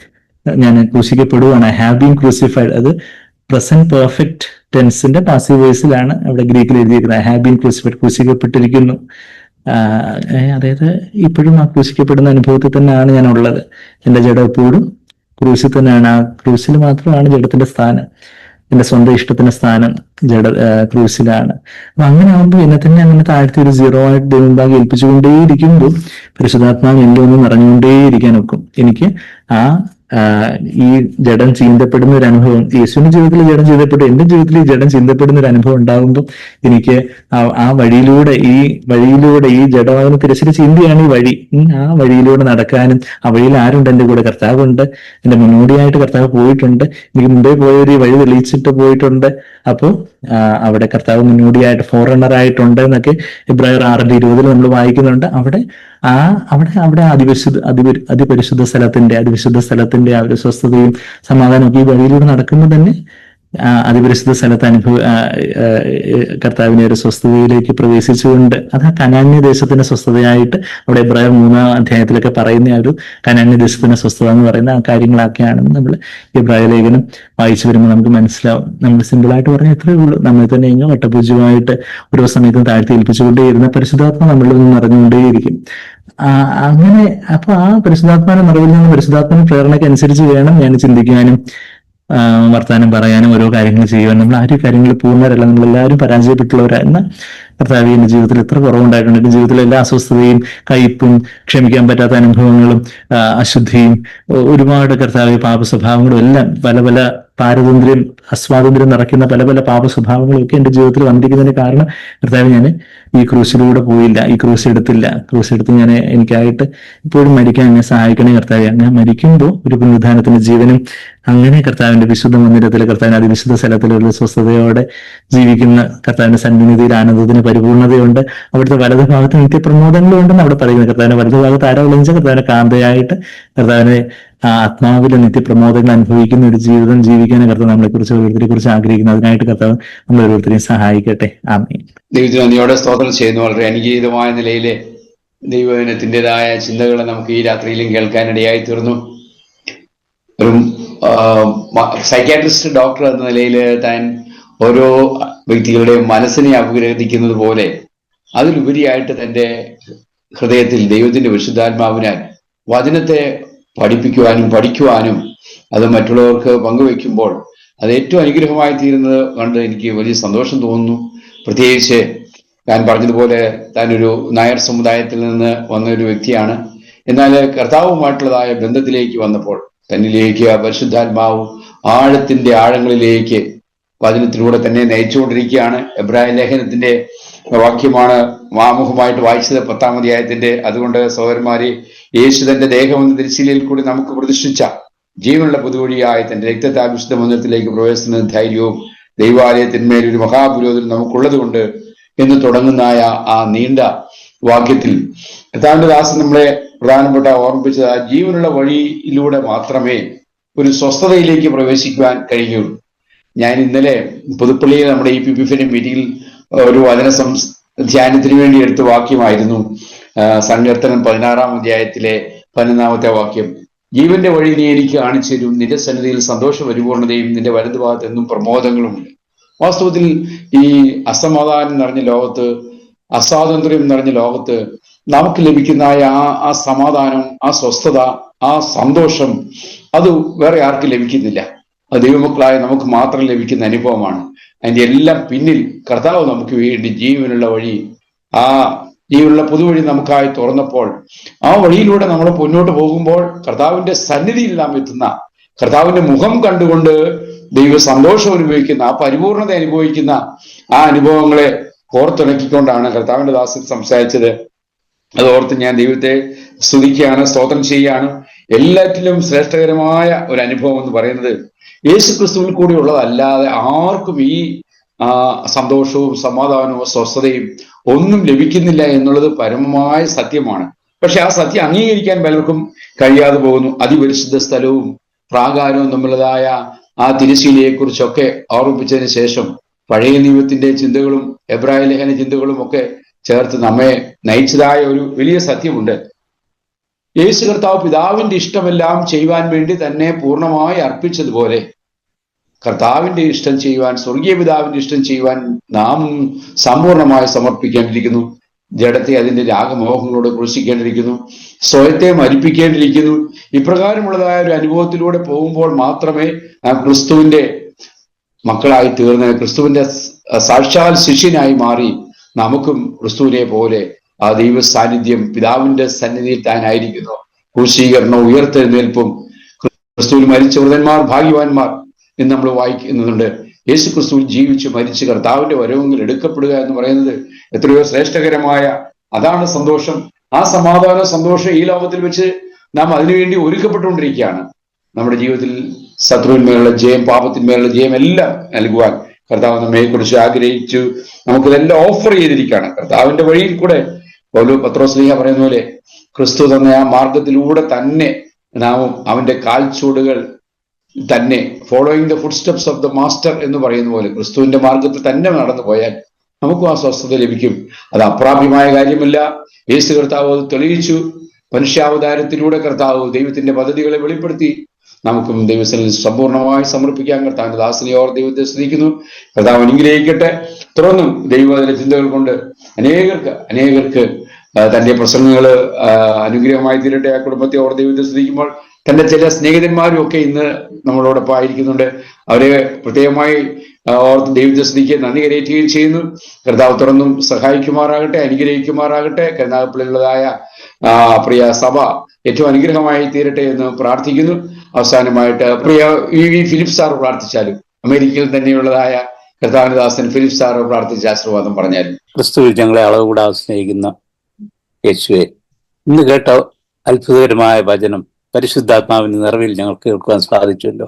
ഞാൻ ക്രൂശിക്കപ്പെടുവാണ്, ഐ ഹാവ് ബീൻ ക്രൂസിഫൈഡ്. അത് പ്രസന്റ് പെർഫെക്റ്റ് ടെൻസിന്റെ പാസീവ് വോയിസിലാണ് അവിടെ ഗ്രീക്കിൽ എഴുതിയിരിക്കുന്നത്. ഐ ഹാവ് ബീൻ ക്രൂസിഫൈഡ്, ക്രൂശിക്കപ്പെട്ടിരിക്കുന്നു. അതായത് ഇപ്പോഴും ആ ക്രൂശിക്കപ്പെടുന്ന അനുഭവത്തിൽ തന്നെയാണ് ഞാൻ ഉള്ളത്. എന്റെ ജഡം എപ്പോഴും ക്രൂശിൽ തന്നെയാണ്. ആ ക്രൂശിൽ മാത്രമാണ് ജഡത്തിന്റെ സ്ഥാനം, എന്റെ സ്വന്തം ഇഷ്ടത്തിന്റെ സ്ഥാനം ക്രൂശിലാണ്. അപ്പൊ അങ്ങനെ ആകുമ്പോൾ എന്നെ തന്നെ അങ്ങനെ താഴ്ത്തി ഒരു 0 ആയിട്ട് ദൈവമുമ്പാകെ ഏൽപ്പിച്ചുകൊണ്ടേയിരിക്കുമ്പോൾ പരിശുദ്ധാത്മാവ് എല്ലാം നിറഞ്ഞുകൊണ്ടേയിരിക്കാൻ ഒക്കും. എനിക്ക് ഈ ജഡം ചീന്തപ്പെടുന്ന ഒരു അനുഭവം, യേശുവിന്റെ ജീവിതത്തിൽ ജഡം ചീന്തപ്പെട്ടു, എന്റെ ജീവിതത്തിൽ ഈ ജഡം ചീന്തപ്പെടുന്ന ഒരു അനുഭവം ഉണ്ടാകുമ്പോൾ എനിക്ക് ആ വഴിയിലൂടെ ഈ ജഡമാകുന്ന തിരശ്ശീല ചീന്തിയാണ് ഈ വഴി. ആ വഴിയിലൂടെ നടക്കാനും, ആ വഴിയിൽ ആരുണ്ട്? എന്റെ കൂടെ കർത്താവുണ്ട്, എന്റെ മുന്നോടിയായിട്ട് കർത്താവ് പോയിട്ടുണ്ട്, എനിക്ക് മുമ്പേ പോയൊരു വഴി തെളിയിച്ചിട്ട് പോയിട്ടുണ്ട്. അപ്പോൾ അവിടെ കർത്താവ് മുന്നോടിയായിട്ട് ഫോർറണ്ണർ ആയിട്ടുണ്ട് എന്നൊക്കെ എബ്രായർ 6:20 നമ്മൾ വായിക്കുന്നുണ്ട്. അവിടെ അതിപരിശുദ്ധ സ്ഥലത്തിന്റെ ആ ഒരു സ്വസ്ഥതയും സമാധാനവും ഈ വഴിയിലൂടെ നടക്കുമ്പോൾ തന്നെ അതിപരിശുദ്ധ സ്ഥലത്ത് കർത്താവിനെ ഒരു സ്വസ്ഥതയിലേക്ക് പ്രവേശിച്ചുകൊണ്ട്, അത് ആ കനാന്യ ദേശത്തിന്റെ സ്വസ്ഥതയായിട്ട് അവിടെ എബ്രായർ 3-ാം അധ്യായത്തിലൊക്കെ പറയുന്ന ആ ഒരു കനാന്യ ദേശത്തിന്റെ സ്വസ്ഥത എന്ന് പറയുന്ന ആ കാര്യങ്ങളൊക്കെയാണെന്ന് നമ്മൾ എബ്രായ ലേഖനം വായിച്ചു വരുമ്പോൾ നമുക്ക് മനസ്സിലാവും. നമ്മൾ സിമ്പിളായിട്ട് പറഞ്ഞാൽ എത്രയേ ഉള്ളൂ, നമ്മൾ തന്നെ ഇങ്ങനെ വട്ടപൂജ്യമായിട്ട് ഓരോ സമയത്തും താഴ്ത്തി ഏൽപ്പിച്ചുകൊണ്ടേയിരുന്ന പരിശുദ്ധാത്മ നമ്മളിൽ നിന്ന് നിറഞ്ഞുകൊണ്ടേയിരിക്കും. അങ്ങനെ അപ്പൊ ആ പരിശുദ്ധാത്മാവിന്റെ നിറവിൽ നിന്ന് പരിശുദ്ധാത്മാവിന്റെ പ്രേരണയ്ക്ക് അനുസരിച്ച് വേണം ഞാൻ ചിന്തിക്കാനും വർത്താനം പറയാനും ഓരോ കാര്യങ്ങൾ ചെയ്യുവാൻ. നമ്മൾ ആരും കാര്യങ്ങളിൽ പൂർണ്ണരല്ല, നമ്മളെല്ലാവരും പരാജയപ്പെട്ടുള്ളവരാണ്. എന്നാൽ കർത്താവ് എന്റെ ജീവിതത്തിൽ എത്ര കുറവുണ്ടായിട്ടുണ്ട്, എന്റെ ജീവിതത്തിലെ എല്ലാ അസ്വസ്ഥതയും, കയ്പും, ക്ഷമിക്കാൻ പറ്റാത്ത അനുഭവങ്ങളും, അശുദ്ധിയും, ഒരുപാട് കർത്താവ് പാപ സ്വഭാവങ്ങളും എല്ലാം പല പല പാരതന്ത്ര്യം, അസ്വാതന്ത്ര്യം നിറയ്ക്കുന്ന പല പല പാപ സ്വഭാവങ്ങളും ഒക്കെ എന്റെ ജീവിതത്തിൽ വന്നിരിക്കുന്നതിന് കാരണം കർത്താവ് ഞാൻ ഈ ക്രൂശിലൂടെ പോയില്ല, ഈ ക്രൂശ് എടുത്ത് ഞാൻ എനിക്കായിട്ട് ഇപ്പോഴും മരിക്കാൻ എന്നെ സഹായിക്കണേ കർത്താവെ. അങ്ങനെ മരിക്കുമ്പോൾ ഒരു പുനരുദ്ധാനത്തിന്റെ ജീവനും, അങ്ങനെ കർത്താവിന്റെ വിശുദ്ധ മന്ദിരത്തിൽ, കർത്താവിന്റെ അതിവിശുദ്ധ സ്ഥലത്തിലുള്ള സ്വസ്ഥതയോടെ ജീവിക്കുന്ന കർത്താവിന്റെ സന്നിധിയിൽ ആനന്ദത്തിന് പരിപൂർണതയുണ്ട്. അവിടുത്തെ വലതു ഭാഗത്ത് നിത്യപ്രമോദങ്ങളും ഉണ്ടെന്ന് അവിടെ പറയുന്നത്. കർത്താവിന്റെ വലതു ഭാഗത്ത് ആരാ വിളിച്ച കർത്താവിന്റെ കാന്തയായിട്ട്, കർത്താവിനെ ആ ആത്മാവിലെ നിത്യപ്രമോദങ്ങൾ അനുഭവിക്കുന്ന ഒരു ജീവിതം ജീവിക്കാനും കർത്താവ് നമ്മളെക്കുറിച്ച് ഓരോരുത്തരെ കുറിച്ച് ആഗ്രഹിക്കുന്നു. അതിനായിട്ട് കർത്താവ് നമ്മൾ ഓരോരുത്തരെയും സഹായിക്കട്ടെ. ആമേൻ. ദൈവത്തിന് നന്ദിയോടെ സ്തോത്രം ചെയ്യുന്നു. വളരെ അനുഗ്രഹീതമായ നിലയിലെ ദൈവജനത്തിൻ്റെതായ ചിന്തകൾ നമുക്ക് ഈ രാത്രിയിലും കേൾക്കാനിടയായി തീർന്നു. ഒരു സൈക്യാട്രിസ്റ്റ് ഡോക്ടർ എന്ന നിലയിൽ താൻ ഓരോ വ്യക്തികളുടെയും മനസ്സിനെ അപഗ്രഥിക്കുന്നത് പോലെ അതിലുപരിയായിട്ട് തൻ്റെ ഹൃദയത്തിൽ ദൈവത്തിന്റെ വിശുദ്ധാത്മാവിനാൽ വചനത്തെ പഠിപ്പിക്കുവാനും പഠിക്കുവാനും അത് മറ്റുള്ളവർക്ക് പങ്കുവെക്കുമ്പോൾ അത് ഏറ്റവും അനുഗ്രഹമായി തീരുന്നത് കണ്ട് എനിക്ക് വലിയ സന്തോഷം തോന്നുന്നു. പ്രത്യേകിച്ച് ഞാൻ പറഞ്ഞതുപോലെ താനൊരു നായർ സമുദായത്തിൽ നിന്ന് വന്ന ഒരു വ്യക്തിയാണ്. എന്നാൽ കർത്താവുമായിട്ടുള്ളതായ ബന്ധത്തിലേക്ക് വന്നപ്പോൾ തന്നിലേക്ക് പരിശുദ്ധാത്മാവ് ആഴത്തിന്റെ ആഴങ്ങളിലേക്ക് വചനത്തിലൂടെ തന്നെ നയിച്ചുകൊണ്ടിരിക്കുകയാണ്. എബ്രായ ലേഖനത്തിന്റെ വാക്യമാണ് ആമുഖമായിട്ട് വായിച്ചത് 10-ാം അധ്യായത്തിന്റെ. അതുകൊണ്ട് സഹോദരന്മാരെ, യേശു തന്റെ ദേഹമെന്ന തിരുശീലയിൽ കൂടി നമുക്ക് പ്രതിഷ്ഠിച്ച ജീവനുള്ള പുതുവഴിയായി തന്റെ രക്തത്താൽ വിശുദ്ധ മന്ദിരത്തിലേക്ക് പ്രവേശിക്കുന്ന ധൈര്യവും ദൈവാലയത്തിന്മേൽ ഒരു മഹാപുരോഹിതൻ നമുക്കുള്ളത് കൊണ്ട് എന്ന് തുടങ്ങുന്ന ആ നീണ്ട വാക്യത്തിൽ കർത്താവിന്റെ ദാസൻ നമ്മളെ പ്രധാനപ്പെട്ട ഓർമ്മിപ്പിച്ചത് ആ ജീവനുള്ള വഴിയിലൂടെ മാത്രമേ ഒരു സ്വസ്ഥതയിലേക്ക് പ്രവേശിക്കുവാൻ കഴിയുള്ളൂ. ഞാൻ ഇന്നലെ പുതുപ്പള്ളിയിൽ നമ്മുടെ EPPFന്റെ മീറ്റിംഗിൽ ഒരു വചന ധ്യാനത്തിന് വേണ്ടി എടുത്ത വാക്യമായിരുന്നു സങ്കീർത്തനം 16-ാം അധ്യായത്തിലെ 11-ാമത്തെ വാക്യം. ജീവന്റെ വഴി നീ എനിക്ക് കാണിച്ചു തരും, നിന്റെ സന്നിധിയിൽ സന്തോഷ പരിപൂർണതയും നിന്റെ വലതുഭാഗത്ത് എന്നും പ്രമോദങ്ങളുമുണ്ട്. വാസ്തവത്തിൽ ഈ അസമാധാനം നിറഞ്ഞ ലോകത്ത്, അസ്വാതന്ത്ര്യം നിറഞ്ഞ ലോകത്ത് നമുക്ക് ലഭിക്കുന്ന ആ സമാധാനം, ആ സ്വസ്ഥത, ആ സന്തോഷം അത് വേറെ ആർക്കും ലഭിക്കുന്നില്ല. അത് ദൈവമക്കളായ നമുക്ക് മാത്രം ലഭിക്കുന്ന അനുഭവമാണ്. അതിന്റെ എല്ലാം പിന്നിൽ കർത്താവ് നമുക്ക് വേണ്ടി ജീവനുള്ള വഴി, ആ ജീവനുള്ള പുതുവഴി നമുക്കായി തുറന്നപ്പോൾ ആ വഴിയിലൂടെ നമ്മൾ മുന്നോട്ട് പോകുമ്പോൾ കർത്താവിന്റെ സന്നിധിയിൽ നാം എത്തുന്ന, കർത്താവിന്റെ മുഖം കണ്ടുകൊണ്ട് ദൈവ സന്തോഷം അനുഭവിക്കുന്ന, ആ പരിപൂർണത അനുഭവിക്കുന്ന ആ അനുഭവങ്ങളെ ഓർത്തിണക്കിക്കൊണ്ടാണ് കർത്താവിന്റെ ദാസൻ സംസാരിച്ചത്. അത് ഓർത്ത് ഞാൻ ദൈവത്തെ സ്തുതിക്കുകയാണ്, സ്തോത്രം ചെയ്യുകയാണ്. എല്ലാറ്റിലും ശ്രേഷ്ഠകരമായ ഒരു അനുഭവം എന്ന് പറയുന്നത് യേശു ക്രിസ്തുവിൽ കൂടി ഉള്ളതല്ലാതെ ആർക്കും ഈ സന്തോഷവും സമാധാനവും സ്വസ്ഥതയും ഒന്നും ലഭിക്കുന്നില്ല എന്നുള്ളത് പരമമായ സത്യമാണ്. പക്ഷെ ആ സത്യം അംഗീകരിക്കാൻ പലർക്കും കഴിയാതെ പോകുന്നു. അതിപരിശുദ്ധ സ്ഥലവും പ്രാകാരവും തമ്മിലുള്ളതായ ആ തിരശ്ശീലയെക്കുറിച്ചൊക്കെ ഓർമ്മിപ്പിച്ചതിന് ശേഷം പഴയ നിയമത്തിന്റെ ചിന്തകളും എബ്രായ ലേഖന ചിന്തകളും ഒക്കെ ചേർത്ത് നമ്മെ നയിച്ചതായ ഒരു വലിയ സത്യമുണ്ട്. യേശു കർത്താവ് പിതാവിന്റെ ഇഷ്ടമെല്ലാം ചെയ്യുവാൻ വേണ്ടി തന്നെ പൂർണ്ണമായി അർപ്പിച്ചതുപോലെ കർത്താവിന്റെ ഇഷ്ടം ചെയ്യുവാൻ, സ്വർഗീയ പിതാവിന്റെ ഇഷ്ടം ചെയ്യുവാൻ നാം സമ്പൂർണമായി സമർപ്പിക്കേണ്ടിയിരിക്കുന്നു. ജഡത്തെ അതിന്റെ രാഗമോഹങ്ങളോട് ക്രൂശിക്കേണ്ടിയിരിക്കുന്നു, സ്വയത്തെ മരിപ്പിക്കേണ്ടിയിരിക്കുന്നു. ഇപ്രകാരമുള്ളതായ ഒരു അനുഭവത്തിലൂടെ പോകുമ്പോൾ മാത്രമേ നാം ക്രിസ്തുവിന്റെ മക്കളായി തീർന്ന് ക്രിസ്തുവിന്റെ സാക്ഷാൽ ശിഷ്യനായി മാറി നമുക്കും ക്രിസ്തുവിനെ പോലെ ആ ദൈവ സാന്നിധ്യം, പിതാവിന്റെ സന്നിധിയിൽ താനായിരിക്കുന്നു. ക്രൂശീകരണവും ഉയർത്തെഴുന്നേൽപ്പും, ക്രിസ്തുവിൽ മരിച്ച വൃതന്മാർ ഭാഗ്യവാന്മാർ എന്ന് നമ്മൾ വായിക്കുന്നുണ്ട്. യേശു ക്രിസ്തുവിൽ ജീവിച്ച് മരിച്ച് കർത്താവിന്റെ വരവുകൾ എടുക്കപ്പെടുക എന്ന് പറയുന്നത് എത്രയോ ശ്രേഷ്ഠകരമായ, അതാണ് സന്തോഷം. ആ സമാധാന സന്തോഷം ഈ ലോകത്തിൽ വെച്ച് നാം അതിനുവേണ്ടി ഒരുക്കപ്പെട്ടുകൊണ്ടിരിക്കുകയാണ്. നമ്മുടെ ജീവിതത്തിൽ ശത്രുവിന്മേലുള്ള ജയം, പാപത്തിന്മേലുള്ള ജയം എല്ലാം നൽകുവാൻ കർത്താവ് നമ്മെക്കുറിച്ച് ആഗ്രഹിച്ചു നമുക്കിതെല്ലാം ഓഫർ ചെയ്തിരിക്കുകയാണ്. കർത്താവിന്റെ വഴിയിൽ കൂടെ പത്രോസ്ലീഹ പറയുന്ന പോലെ ക്രിസ്തു തന്ന ആ മാർഗത്തിലൂടെ തന്നെ നാം അവന്റെ കാൽച്ചൂടുകൾ തന്നെ, following the food steps of the master എന്ന് പറയുന്ന പോലെ ക്രിസ്തുവിന്റെ മാർഗത്തിൽ തന്നെ നടന്നു പോയാൽ നമുക്കും ആ സ്വസ്ഥത ലഭിക്കും. അത് അപ്രാപ്യമായ കാര്യമല്ല. യേശു കർത്താവ് അത് തെളിയിച്ചു. മനുഷ്യാവതാരത്തിലൂടെ കർത്താവ് ദൈവത്തിന്റെ പദ്ധതികളെ വെളിപ്പെടുത്തി. നമുക്കും ദൈവത്തിൽ സമ്പൂർണമായി സമർപ്പിക്കാൻ കർത്താവിന്റെ ദാസനെ ഓർ ദൈവത്തെ സ്തുതിക്കുന്നു. കർത്താവ് അനുഗ്രഹിക്കട്ടെ. തുടർന്നും ദൈവത്തിന്റെ ചിന്തകൾ കൊണ്ട് അനേകർക്ക് തന്റെ പ്രസംഗങ്ങൾ അനുഗ്രഹമായി തീരട്ടെ. ആ കുടുംബത്തെ ഓർ ദൈവത്തെ സ്തുതിക്കുമ്പോൾ തന്റെ ചില സ്നേഹിതന്മാരും ഒക്കെ ഇന്ന് നമ്മളോടൊപ്പം ആയിരിക്കുന്നുണ്ട്. അവരെ പ്രത്യേകമായി ഓർത്ത് ദൈവത്തെ സ്തുതിക്കുക, നന്ദി കരയറ്റുകയും ചെയ്യുന്നു. കർത്താവ് തുറന്നും സഹായിക്കുമാറാകട്ടെ, അനുഗ്രഹിക്കുമാറാകട്ടെ. കരുനാഗപ്പള്ളിയുള്ളതായ പ്രിയ സഭ ഏറ്റവും അനുഗ്രഹമായി തീരട്ടെ എന്ന് പ്രാർത്ഥിക്കുന്നു. അവസാനമായിട്ട് പ്രിയ ഫിലിപ്പ് സാർ പ്രാർത്ഥിച്ചാലും, അമേരിക്കയിൽ തന്നെയുള്ളതായ കർത്താവിന്റെ ദാസൻ ഫിലിപ്പ് സാർ പ്രാർത്ഥിച്ച ആശീർവാദം പറഞ്ഞാലും. ക്രിസ്തുവിൽ ഞങ്ങളെ അളവ് കൂടാതെ സ്നേഹിക്കുന്ന യേശുവേ, ഇന്ന് കേട്ട അത്ഭുതകരമായ വചനം പരിശുദ്ധാത്മാവിന്റെ നിറവിൽ ഞങ്ങൾക്ക് കേൾക്കുവാൻ സാധിച്ചല്ലോ.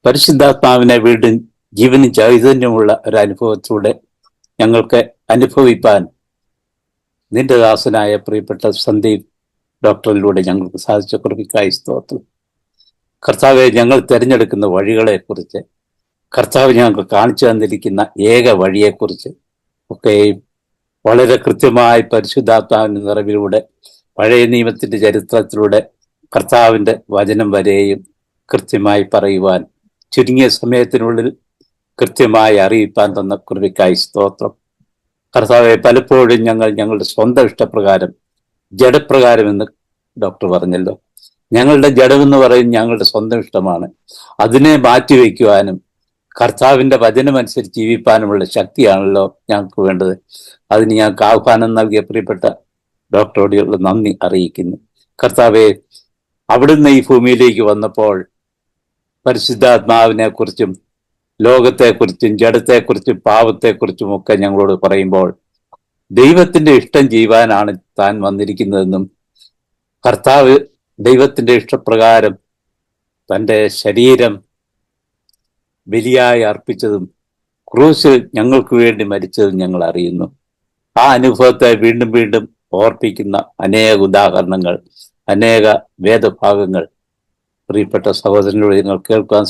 പരിശുദ്ധാത്മാവിനെ വീണ്ടും ജീവനും ചൈതന്യമുള്ള ഒരു അനുഭവത്തിലൂടെ ഞങ്ങൾക്ക് അനുഭവിപ്പാൻ നിന്റെ ദാസനായ പ്രിയപ്പെട്ട സന്ദീപ് ഡോക്ടറിലൂടെ ഞങ്ങൾക്ക് സാധിച്ച കൃപയ്ക്കായി സ്തോത്രം. കർത്താവെ, ഞങ്ങൾ തിരഞ്ഞെടുക്കുന്ന വഴികളെക്കുറിച്ച്, കർത്താവ് ഞങ്ങൾക്ക് കാണിച്ചു തന്നിരിക്കുന്ന ഏക വഴിയെക്കുറിച്ച് ഒക്കെയും വളരെ കൃത്യമായി പരിശുദ്ധാത്മാവിന്റെ നിറവിലൂടെ, പഴയ നിയമത്തിന്റെ ചരിത്രത്തിലൂടെ കർത്താവിന്റെ വചനം വരെയും കൃത്യമായി പറയുവാൻ, ചുരുങ്ങിയ സമയത്തിനുള്ളിൽ കൃത്യമായി അറിയിപ്പാൻ തന്ന കൃപയ്ക്കായി സ്തോത്രം. കർത്താവെ, പലപ്പോഴും ഞങ്ങളുടെ സ്വന്തം ഇഷ്ടപ്രകാരം, ജഡപ്രകാരം എന്ന് ഡോക്ടർ പറഞ്ഞല്ലോ, ഞങ്ങളുടെ ജഡമെന്ന് പറയും ഞങ്ങളുടെ സ്വന്തം ഇഷ്ടമാണ്. അതിനെ മാറ്റിവെക്കുവാനും കർത്താവിന്റെ വചനമനുസരിച്ച് ജീവിപ്പാനുമുള്ള ശക്തിയാണല്ലോ ഞങ്ങൾക്ക് വേണ്ടത്. അതിന് ഞങ്ങൾക്ക് ആഹ്വാനം നൽകിയ പ്രിയപ്പെട്ട ഡോക്ടറോടുള്ള നന്ദി അറിയിക്കുന്നു. കർത്താവെ, അവിടുന്ന് ഈ ഭൂമിയിലേക്ക് വന്നപ്പോൾ പരിശുദ്ധാത്മാവിനെ കുറിച്ചും ലോകത്തെക്കുറിച്ചും ജഡത്തെക്കുറിച്ചും പാപത്തെക്കുറിച്ചും ഒക്കെ ഞങ്ങളോട് പറയുമ്പോൾ ദൈവത്തിന്റെ ഇഷ്ടം ചെയ്യുവാനാണ് താൻ വന്നിരിക്കുന്നതെന്നും, കർത്താവ് ദൈവത്തിന്റെ ഇഷ്ടപ്രകാരം തൻ്റെ ശരീരം ബലിയായി അർപ്പിച്ചതും ക്രൂശിൽ ഞങ്ങൾക്ക് വേണ്ടി മരിച്ചതും ഞങ്ങൾ അറിയുന്നു. ആ അനുഭവത്തെ വീണ്ടും വീണ്ടും ഓർപ്പിക്കുന്ന അനേക ഉദാഹരണങ്ങൾ, അനേക വേദഭാഗങ്ങൾ പ്രിയപ്പെട്ട സഹോദരനോട് ഞങ്ങൾ കേൾക്കാൻ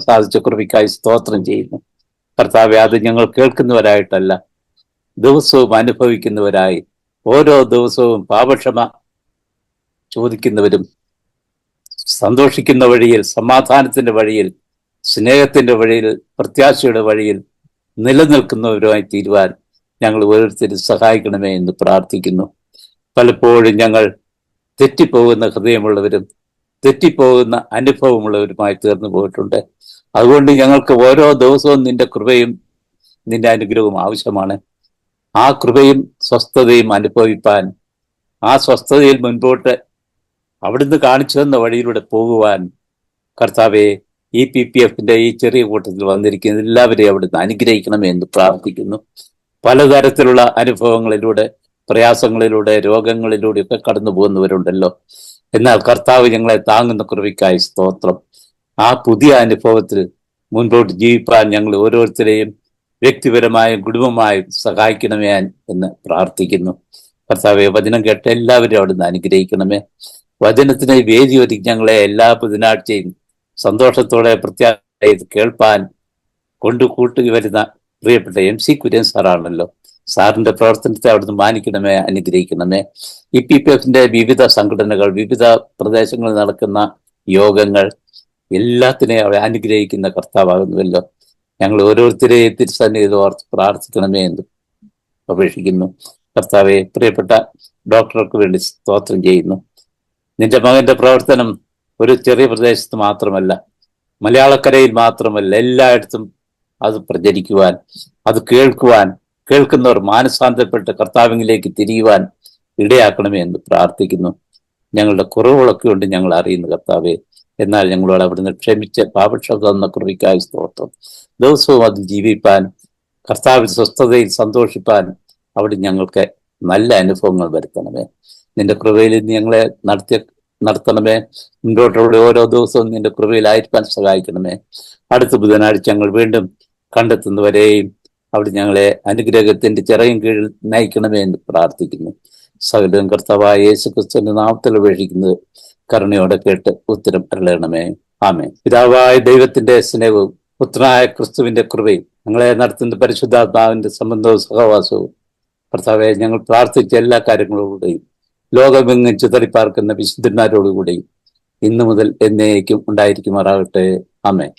സാധിച്ച കൃപയ്ക്കായി സ്തോത്രം ചെയ്യുന്നു. കർത്താവെ, അത് ഞങ്ങൾ കേൾക്കുന്നവരായിട്ടല്ല, ദിവസവും അനുഭവിക്കുന്നവരായി, ഓരോ ദിവസവും പാപക്ഷമ ചോദിക്കുന്നവരും, സന്തോഷിക്കുന്ന വഴിയിൽ, സമാധാനത്തിന്റെ വഴിയിൽ, സ്നേഹത്തിന്റെ വഴിയിൽ, പ്രത്യാശയുടെ വഴിയിൽ നിലനിൽക്കുന്നവരുമായി തീരുവാൻ ഞങ്ങൾ ഓരോരുത്തരും സഹായിക്കണമേ എന്ന് പ്രാർത്ഥിക്കുന്നു. പലപ്പോഴും ഞങ്ങൾ തെറ്റിപ്പോകുന്ന ഹൃദയമുള്ളവരും തെറ്റിപ്പോകുന്ന അനുഭവമുള്ളവരുമായി തീർന്നു പോയിട്ടുണ്ട്. അതുകൊണ്ട് ഞങ്ങൾക്ക് ഓരോ ദിവസവും നിന്റെ കൃപയും നിന്റെ അനുഗ്രഹവും ആവശ്യമാണ്. ആ കൃപയും സ്വസ്ഥതയും അനുഭവിപ്പാൻ, ആ സ്വസ്ഥതയിൽ മുൻപോട്ട് അവിടുന്ന് കാണിച്ചു തന്ന വഴിയിലൂടെ പോകുവാൻ കർത്താവെ, ഈ PPF-ന്റെ ഈ ചെറിയ കൂട്ടത്തിൽ വന്നിരിക്കുന്ന എല്ലാവരെയും അവിടുന്ന് അനുഗ്രഹിക്കണമേ എന്ന് പ്രാർത്ഥിക്കുന്നു. പലതരത്തിലുള്ള അനുഭവങ്ങളിലൂടെ, പ്രയാസങ്ങളിലൂടെ, രോഗങ്ങളിലൂടെ ഒക്കെ കടന്നു പോകുന്നവരുണ്ടല്ലോ. എന്നാൽ കർത്താവ് ഞങ്ങളെ താങ്ങുന്ന കൃപയ്ക്കായി സ്തോത്രം. ആ പുതിയ അനുഭവത്തിൽ മുൻപോട്ട് ജീവിപ്പാൻ ഞങ്ങൾ ഓരോരുത്തരെയും വ്യക്തിപരമായും കുടുംബമായും സഹായിക്കണമേ എന്ന് പ്രാർത്ഥിക്കുന്നു. കർത്താവെ, വചനം കേട്ട എല്ലാവരും അവിടുന്ന് അനുഗ്രഹിക്കണമേ. വചനത്തിന് വേദി ഒരുക്കി ഞങ്ങളെ എല്ലാ ബുധനാഴ്ചയും സന്തോഷത്തോടെ പ്രത്യാശ കേൾപ്പാൻ കൂട്ടുകി വരുന്ന പ്രിയപ്പെട്ട MC കുര്യൻ സാറാണല്ലോ. സാറിന്റെ പ്രവർത്തനത്തെ അവിടുന്ന് മാനിക്കണമേ, അനുഗ്രഹിക്കണമേ. ഈ PPF-ന്റെ വിവിധ സംഘടനകൾ, വിവിധ പ്രദേശങ്ങളിൽ നടക്കുന്ന യോഗങ്ങൾ എല്ലാത്തിനെയും അവിടെ അനുഗ്രഹിക്കുന്ന കർത്താവാകുന്നുവല്ലോ. ഞങ്ങൾ ഓരോരുത്തരെയും തിരുസന്നിധിയിൽ ഓർത്ത് പ്രാർത്ഥിക്കണമേ എന്ന് അപേക്ഷിക്കുന്നു. കർത്താവെ, പ്രിയപ്പെട്ട ഡോക്ടർക്ക് വേണ്ടി സ്തോത്രം ചെയ്യുന്നു. നിന്റെ മകന്റെ പ്രവർത്തനം ഒരു ചെറിയ പ്രദേശത്ത് മാത്രമല്ല, മലയാളക്കരയിൽ മാത്രമല്ല, എല്ലായിടത്തും അത് പ്രചരിക്കുവാൻ, അത് കേൾക്കുവാൻ, കേൾക്കുന്നവർ മാനസാന്തരപ്പെട്ട് കർത്താവിലേക്ക് തിരിയുവാൻ ഇടയാക്കണമേ എന്ന് പ്രാർത്ഥിക്കുന്നു. ഞങ്ങളുടെ കുറവുകളൊക്കെ ഉണ്ട് ഞങ്ങൾ അറിയുന്നു കർത്താവെ. എന്നാൽ ഞങ്ങളോട് അവിടുന്ന് ക്ഷമിച്ച് പാപക്ഷമ തന്ന കൃപയ്ക്കായി സ്തോത്രം. ദിവസവും അത് ജീവിപ്പാൻ, കർത്താവിൽ സ്വസ്ഥതയിൽ സന്തോഷിപ്പാൻ അവിടെ ഞങ്ങൾക്ക് നല്ല അനുഭവങ്ങൾ വരുത്തണമേ. നിന്റെ കൃപയിൽ ഞങ്ങളെ നടത്തണമേ. മുൻപോട്ടുള്ള ഓരോ ദിവസവും നിന്റെ കൃപയിലായിരിക്കാൻ സഹായിക്കണമേ. അടുത്ത ബുധനാഴ്ച ഞങ്ങൾ വീണ്ടും കണ്ടെത്തുന്നവരെയും അവിടെ ഞങ്ങളെ അനുഗ്രഹത്തിന്റെ ചിറകിൻ കീഴിൽ നയിക്കണമേ എന്ന് പ്രാർത്ഥിക്കുന്നു. സകലം കർത്താവായ യേശുക്രിസ്തുവിന്റെ നാമത്തിൽ അപേക്ഷിക്കുന്നത് കരുണയോടെ കേട്ട് ഉത്തരം അരുളണമേ. ആമേൻ. പിതാവായ ദൈവത്തിന്റെ സ്നേഹവും പുത്രനായ ക്രിസ്തുവിന്റെ കൃപയും ഞങ്ങളെ നടത്തുന്ന പരിശുദ്ധാത്മാവിന്റെ സംബന്ധവും സഹവാസവും കർത്താവെ, ഞങ്ങൾ പ്രാർത്ഥിച്ച എല്ലാ കാര്യങ്ങളോടുകൂടെയും ലോകമെങ്ങും ചിതറിപ്പാർക്കുന്ന വിശുദ്ധന്മാരോടുകൂടെയും ഇന്നു മുതൽ എന്നേക്കും ഉണ്ടായിരിക്കുമാറാകട്ടെ. ആമേൻ.